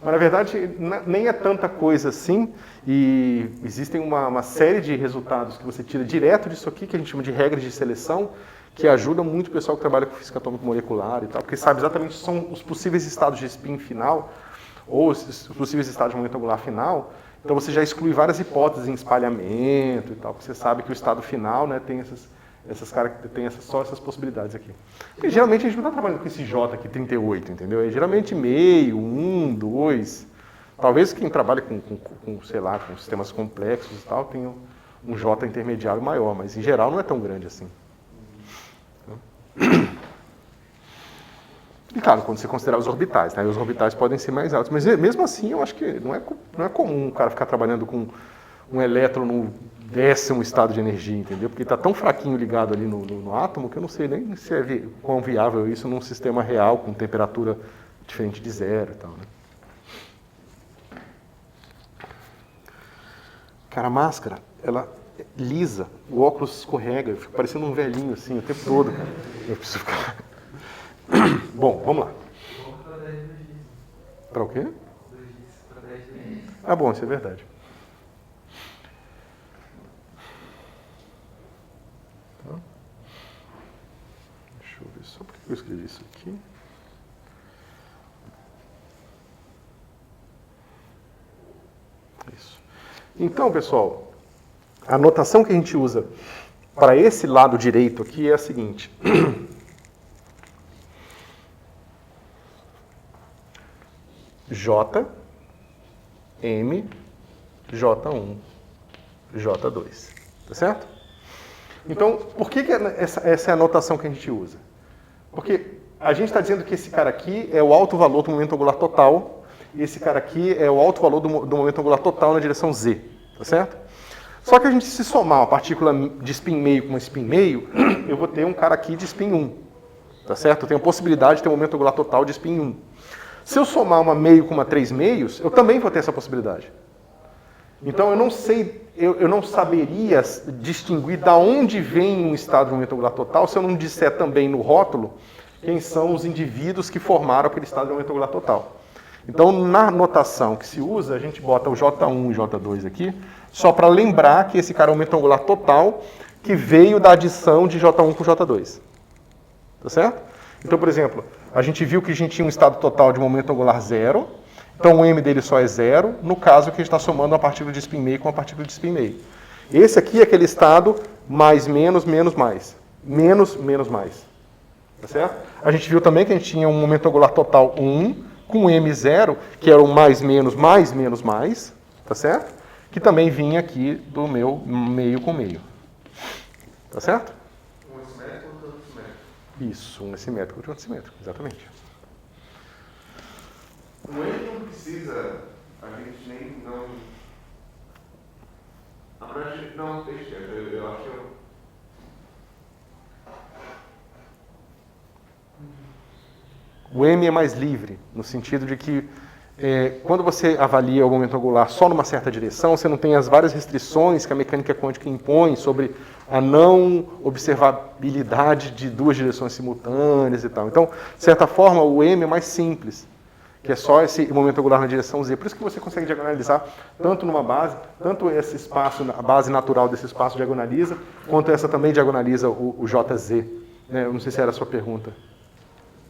Mas, na verdade, nem é tanta coisa assim, e existem uma série de resultados que você tira direto disso aqui, que a gente chama de regras de seleção, que ajudam muito o pessoal que trabalha com física atômica molecular e tal, porque sabe exatamente são os possíveis estados de spin final, ou os possíveis estados de momento angular final. Então você já exclui várias hipóteses em espalhamento e tal, porque você sabe que o estado final, né, tem só essas possibilidades aqui. Porque geralmente a gente não está trabalhando com esse J aqui, 38, entendeu? É geralmente meio, 1, 2. Talvez quem trabalha com sei lá, com sistemas complexos e tal, tenha um J intermediário maior, mas em geral não é tão grande assim. E claro, quando você considerar os orbitais, né? Os orbitais podem ser mais altos, mas mesmo assim eu acho que não é comum um cara ficar trabalhando com um elétron no 10º estado de energia, entendeu? Porque está tão fraquinho ligado ali no átomo que eu não sei nem se é quão viável isso num sistema real com temperatura diferente de zero e tal, né? Cara, a máscara, ela é lisa, o óculos escorrega, eu fico parecendo um velhinho assim o tempo todo. Eu preciso ficar... Bom, vamos lá. Para o quê? Ah, bom, isso é verdade. Tá. Deixa eu ver só por que eu escrevi isso aqui. Isso. Então, pessoal, a notação que a gente usa para esse lado direito aqui é a seguinte. J, M, J1, J2. Tá certo? Então, por que essa é a notação que a gente usa? Porque a gente está dizendo que esse cara aqui é o alto valor do momento angular total, e esse cara aqui é o alto valor do momento angular total na direção Z. Tá certo? Só que a gente, se somar uma partícula de spin meio com uma spin meio, eu vou ter um cara aqui de spin 1. Tá certo? Eu tenho a possibilidade de ter um momento angular total de spin 1. Se eu somar uma meio com uma 3 meios, eu também vou ter essa possibilidade. Então eu não sei, eu não saberia distinguir da onde vem um estado de momento angular total se eu não disser também no rótulo quem são os indivíduos que formaram aquele estado de momento angular total. Então, na notação que se usa, a gente bota o J1 e J2 aqui, só para lembrar que esse cara é o momento angular total que veio da adição de J1 com J2. Tá certo? Então, por exemplo, a gente viu que a gente tinha um estado total de momento angular zero, então o M dele só é zero, no caso que a gente está somando uma partícula de spin meio com uma partícula de spin meio. Esse aqui é aquele estado mais, menos, menos, mais. Menos, menos, mais. Tá certo? A gente viu também que a gente tinha um momento angular total 1, com M0, que era o mais, menos, mais, tá certo? Que também vinha aqui do meu meio com meio. Tá certo? Um simétrico e outro simétrico. Isso, um simétrico e outro simétrico, exatamente. O M não precisa, a gente nem não. A gente não, deixa quieto, eu acho que eu. O M é mais livre, no sentido de que quando você avalia o momento angular só numa certa direção, você não tem as várias restrições que a mecânica quântica impõe sobre a não observabilidade de duas direções simultâneas e tal. Então, de certa forma, o M é mais simples, que é só esse momento angular na direção Z. Por isso que você consegue diagonalizar tanto numa base, tanto esse espaço, a base natural desse espaço diagonaliza, quanto essa também diagonaliza o JZ. Eu não sei se era a sua pergunta.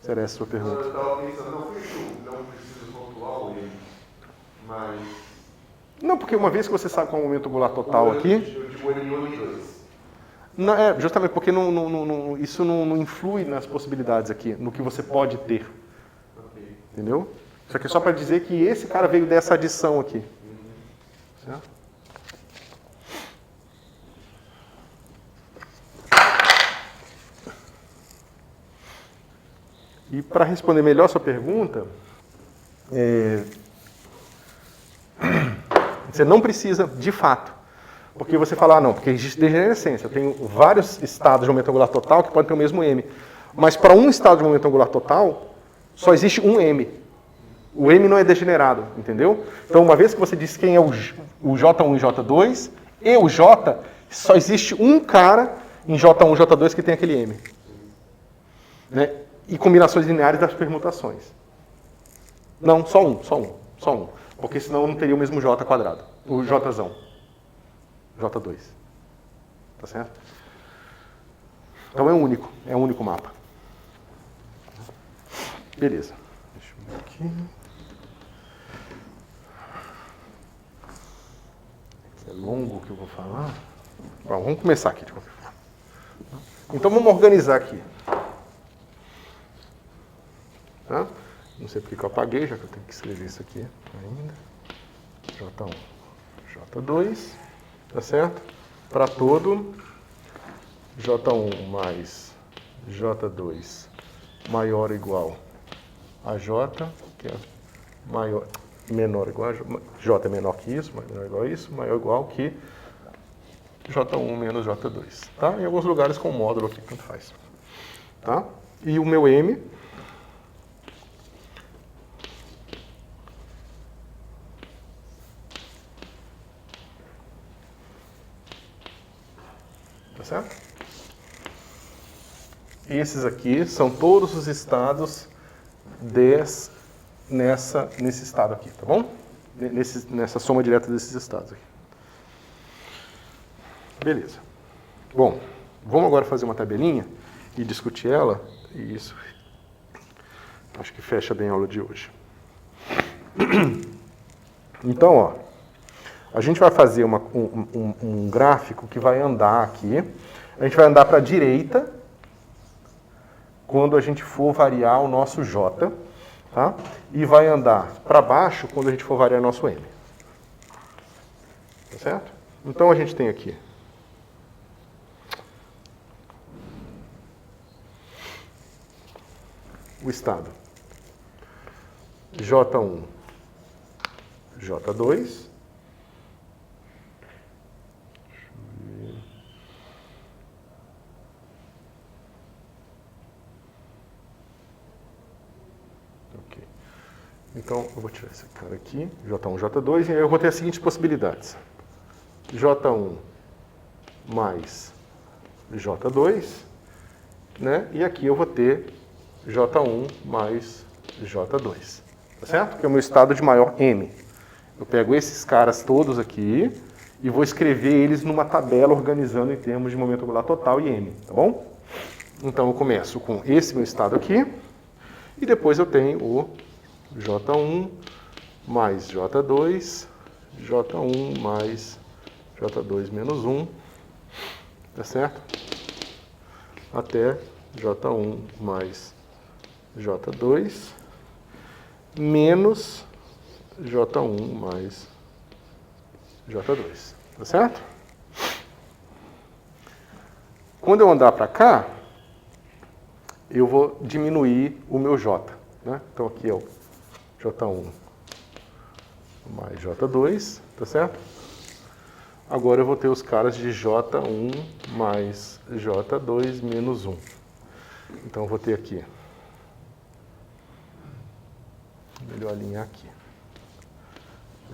Se era essa a sua pergunta. Eu estava pensando, não preciso pontuar o M, mas... Não, porque uma vez que você sabe qual é o momento angular total aqui... Eu digo M1 e M2. Não, justamente porque isso não influi nas possibilidades aqui, no que você pode ter. Okay. Entendeu? Isso aqui é só para dizer que esse cara veio dessa adição aqui. Certo? E para responder melhor a sua pergunta, você não precisa, de fato, porque você fala, não, porque existe degenerescência. Eu tenho vários estados de momento angular total que podem ter o mesmo M. Mas para um estado de momento angular total, só existe um M. O M não é degenerado, entendeu? Então, uma vez que você diz quem é o J1 e J2, e o J, só existe um cara em J1 e J2 que tem aquele M. Né? E combinações lineares das permutações. Não, só um. Porque senão eu não teria o mesmo J quadrado. O Jzão. J2. Tá certo? Então é um único mapa. Beleza. Deixa eu ver aqui. É longo o que eu vou falar. Bom, vamos começar aqui de qualquer forma. Então vamos organizar aqui. Tá? Não sei porque que eu apaguei, já que eu tenho que escrever isso aqui ainda. J1, J2, tá certo? Para todo J1 mais J2 maior ou igual a J, que é menor ou igual a J é menor que isso, menor ou igual a isso, maior ou igual que J1 menos J2. Tá? Em alguns lugares com módulo aqui, tanto faz. Tá? E o meu M... Tá certo? Esses aqui são todos os estados nesse estado aqui, tá bom? Nessa soma direta desses estados aqui. Beleza. Bom, vamos agora fazer uma tabelinha e discutir ela, e isso acho que fecha bem a aula de hoje. Então, ó, a gente vai fazer um gráfico que vai andar aqui. A gente vai andar para a direita quando a gente for variar o nosso J. tá? E vai andar para baixo quando a gente for variar nosso M. Tá certo? Então a gente tem aqui o estado J1, J2, ok. Então eu vou tirar esse cara aqui, J1, J2, e aí eu vou ter as seguintes possibilidades. J1 mais J2, né? E aqui eu vou ter J1 mais J2, tá certo? Que é o meu estado de maior M. Eu pego esses caras todos aqui e vou escrever eles numa tabela organizando em termos de momento angular total e M, tá bom? Então eu começo com esse meu estado aqui e depois eu tenho o J1 mais J2, J1 mais J2 menos 1, tá certo? Até J1 mais J2 menos J1 mais J2, tá certo? Quando eu andar para cá, eu vou diminuir o meu J, né? Então aqui é o J1 mais J2, tá certo? Agora eu vou ter os caras de J1 mais J2 menos 1. Então eu vou ter aqui, melhor alinhar aqui,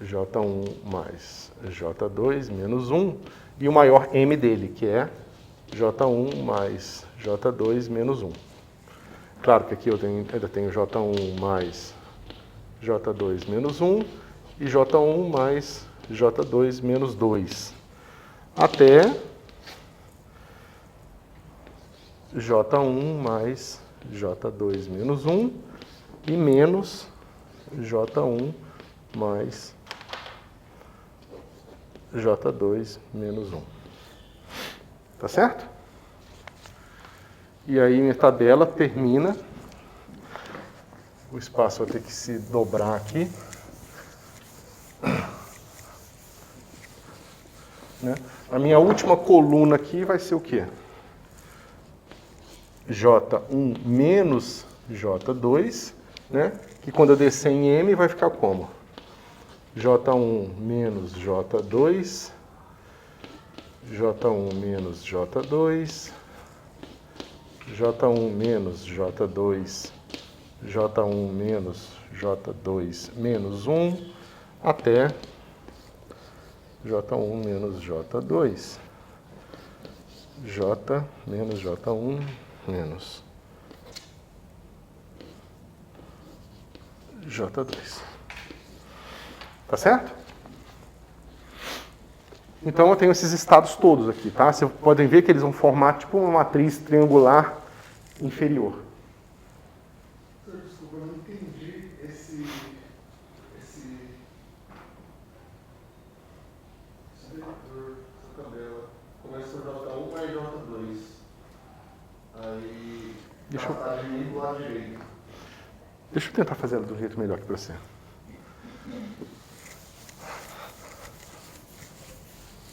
J1 mais J2 menos 1 e o maior M dele, que é J1 mais J2 menos 1. Claro que aqui eu ainda tenho J1 mais J2 menos 1 e J1 mais J2 menos 2, até J1 mais J2 menos 1 e menos J1 mais J2 menos 1. Tá certo? E aí minha tabela termina. O espaço vai ter que se dobrar aqui. Né? A minha última coluna aqui vai ser o quê? J1 menos J2, né? Que quando eu descer em M vai ficar como? J1 menos J2, J1 menos J2, J1 menos J2, J1 menos J2 menos 1, até J1 menos J2, J menos J1 menos J2. Tá certo? Então eu tenho esses estados todos aqui, tá? Vocês podem ver que eles vão formar tipo uma matriz triangular inferior. Desculpa, eu não entendi esse vetor, essa tabela. Começa por J1 mais J2. Aí Deixa eu- tá de do lado direito. Deixa eu tentar fazer ela do jeito melhor aqui para você.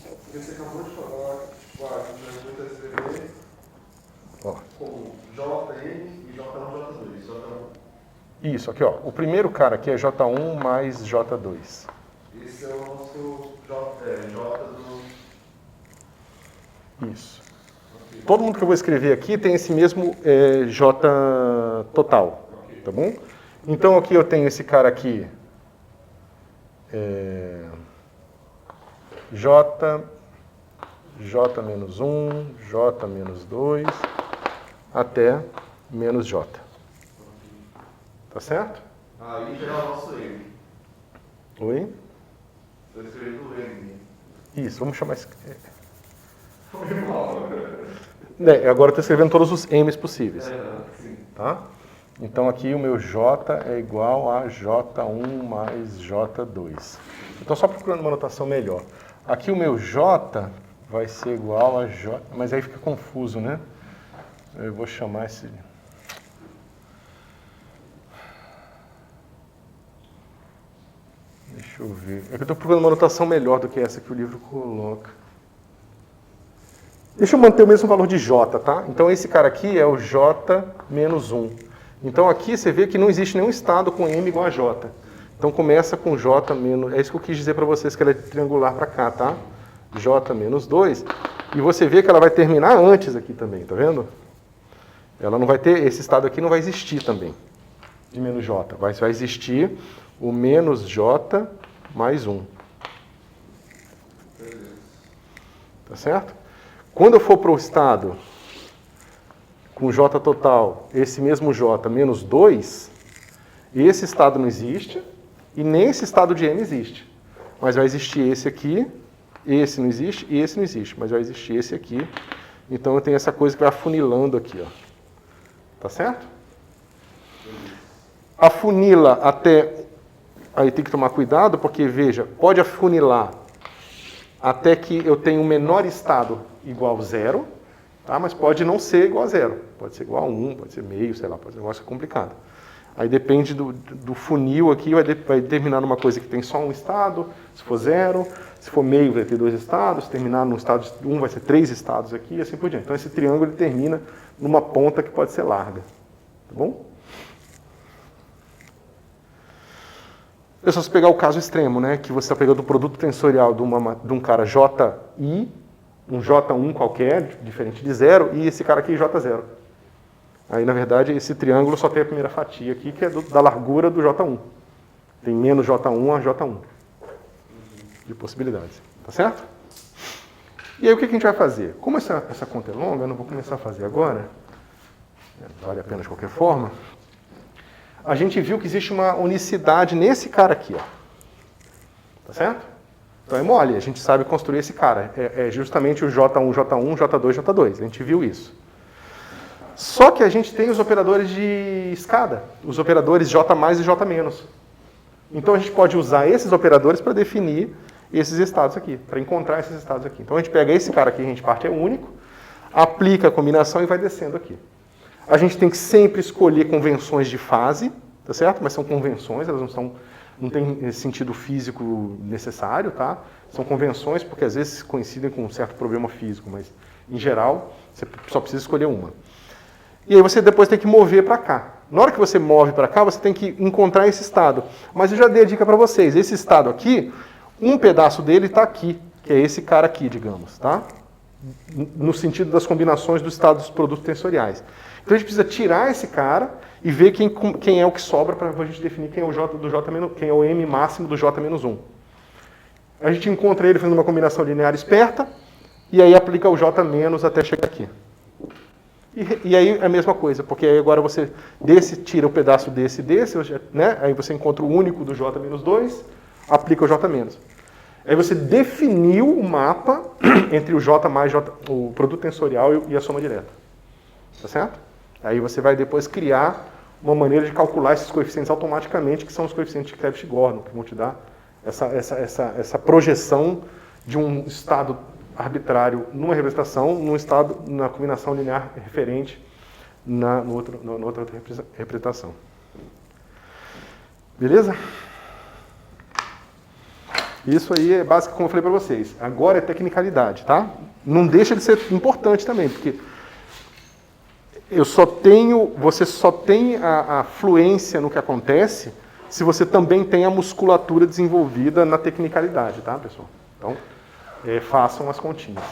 Porque você acabou de falar, tipo, a gente vai escrever Ó. como JN e J1, J2. J1. Isso, aqui ó. O primeiro cara aqui é J1 mais J2. Esse é o nosso J do... Isso. Todo mundo que eu vou escrever aqui tem esse mesmo J total, tá bom? Então aqui eu tenho esse cara aqui, J menos 1, J menos 2, até menos J. Tá certo? Aí já é o nosso M. Oi? Estou escrevendo o M. Isso, vamos chamar esse... Foi mal. Agora eu estou escrevendo todos os M's possíveis. Sim. Tá? Então aqui o meu J é igual a J1 mais J2. Então só procurando uma notação melhor. Aqui o meu J vai ser igual a J... Mas aí fica confuso, né? Eu vou chamar esse... Deixa eu ver. É que eu estou procurando uma notação melhor do que essa que o livro coloca. Deixa eu manter o mesmo valor de J, tá? Então esse cara aqui é o J menos 1. Então aqui você vê que não existe nenhum estado com M igual a J. Então começa com J menos... É isso que eu quis dizer para vocês, que ela é triangular para cá, tá? J menos 2. E você vê que ela vai terminar antes aqui também, tá vendo? Ela não vai ter... Esse estado aqui não vai existir também, de menos J. Vai existir o menos J mais 1. Tá certo? Quando eu for para o estado com J total, esse mesmo J menos 2, esse estado não existe e nem esse estado de M existe. Mas vai existir esse aqui, esse não existe e esse não existe. Mas vai existir esse aqui. Então eu tenho essa coisa que vai afunilando aqui, ó. Tá certo? Afunila até... Aí tem que tomar cuidado porque, veja, pode afunilar até que eu tenha um menor estado igual a 0, tá? Mas pode não ser igual a 0. Pode ser igual a 1, pode ser meio, sei lá, pode ser um negócio complicado. Aí depende do funil aqui, vai terminar numa coisa que tem só um estado, se for 0, se for meio vai ter 2 estados, se terminar num estado de 1 vai ser 3 estados aqui e assim por diante. Então esse triângulo ele termina numa ponta que pode ser larga, tá bom? Pessoal, se pegar o caso extremo, né, que você está pegando o produto tensorial de um cara JI, um J1 qualquer, diferente de 0, e esse cara aqui J0. Aí, na verdade, esse triângulo só tem a primeira fatia aqui, que é da largura do J1. Tem menos J1 a J1 de possibilidades. Tá certo? E aí, o que a gente vai fazer? Como essa conta é longa, eu não vou começar a fazer agora, vale a pena de qualquer forma. A gente viu que existe uma unicidade nesse cara aqui, ó. Tá certo? Então é mole, a gente sabe construir esse cara. É justamente o J1, J1, J2, J2. A gente viu isso. Só que a gente tem os operadores de escada, os operadores J mais e J menos. Então a gente pode usar esses operadores para definir esses estados aqui, para encontrar esses estados aqui. Então a gente pega esse cara aqui, a gente parte é único, aplica a combinação e vai descendo aqui. A gente tem que sempre escolher convenções de fase, tá certo? Mas são convenções, elas não têm sentido físico necessário, tá? São convenções porque às vezes coincidem com um certo problema físico, mas em geral você só precisa escolher uma. E aí você depois tem que mover para cá. Na hora que você move para cá, você tem que encontrar esse estado. Mas eu já dei a dica para vocês. Esse estado aqui, um pedaço dele está aqui, que é esse cara aqui, digamos, tá? No sentido das combinações dos estados dos produtos tensoriais. Então a gente precisa tirar esse cara e ver quem é o que sobra para a gente definir quem é o J do J menos, quem é o M máximo do J menos 1. A gente encontra ele fazendo uma combinação linear esperta e aí aplica o J menos até chegar aqui. E aí é a mesma coisa, porque aí agora você tira o pedaço desse, né? Aí você encontra o único do J menos 2, aplica o J menos. Aí você definiu o mapa entre o J mais J, o produto tensorial e a soma direta. Tá certo? Aí você vai depois criar uma maneira de calcular esses coeficientes automaticamente, que são os coeficientes de Clebsch-Gordon, que vão te dar essa projeção de um estado arbitrário numa representação, num estado na combinação linear referente na outra representação. Beleza? Isso aí é básico, como eu falei para vocês. Agora é tecnicalidade, tá? Não deixa de ser importante também, porque você só tem a fluência no que acontece se você também tem a musculatura desenvolvida na tecnicalidade, tá, pessoal? Então, façam as continhas.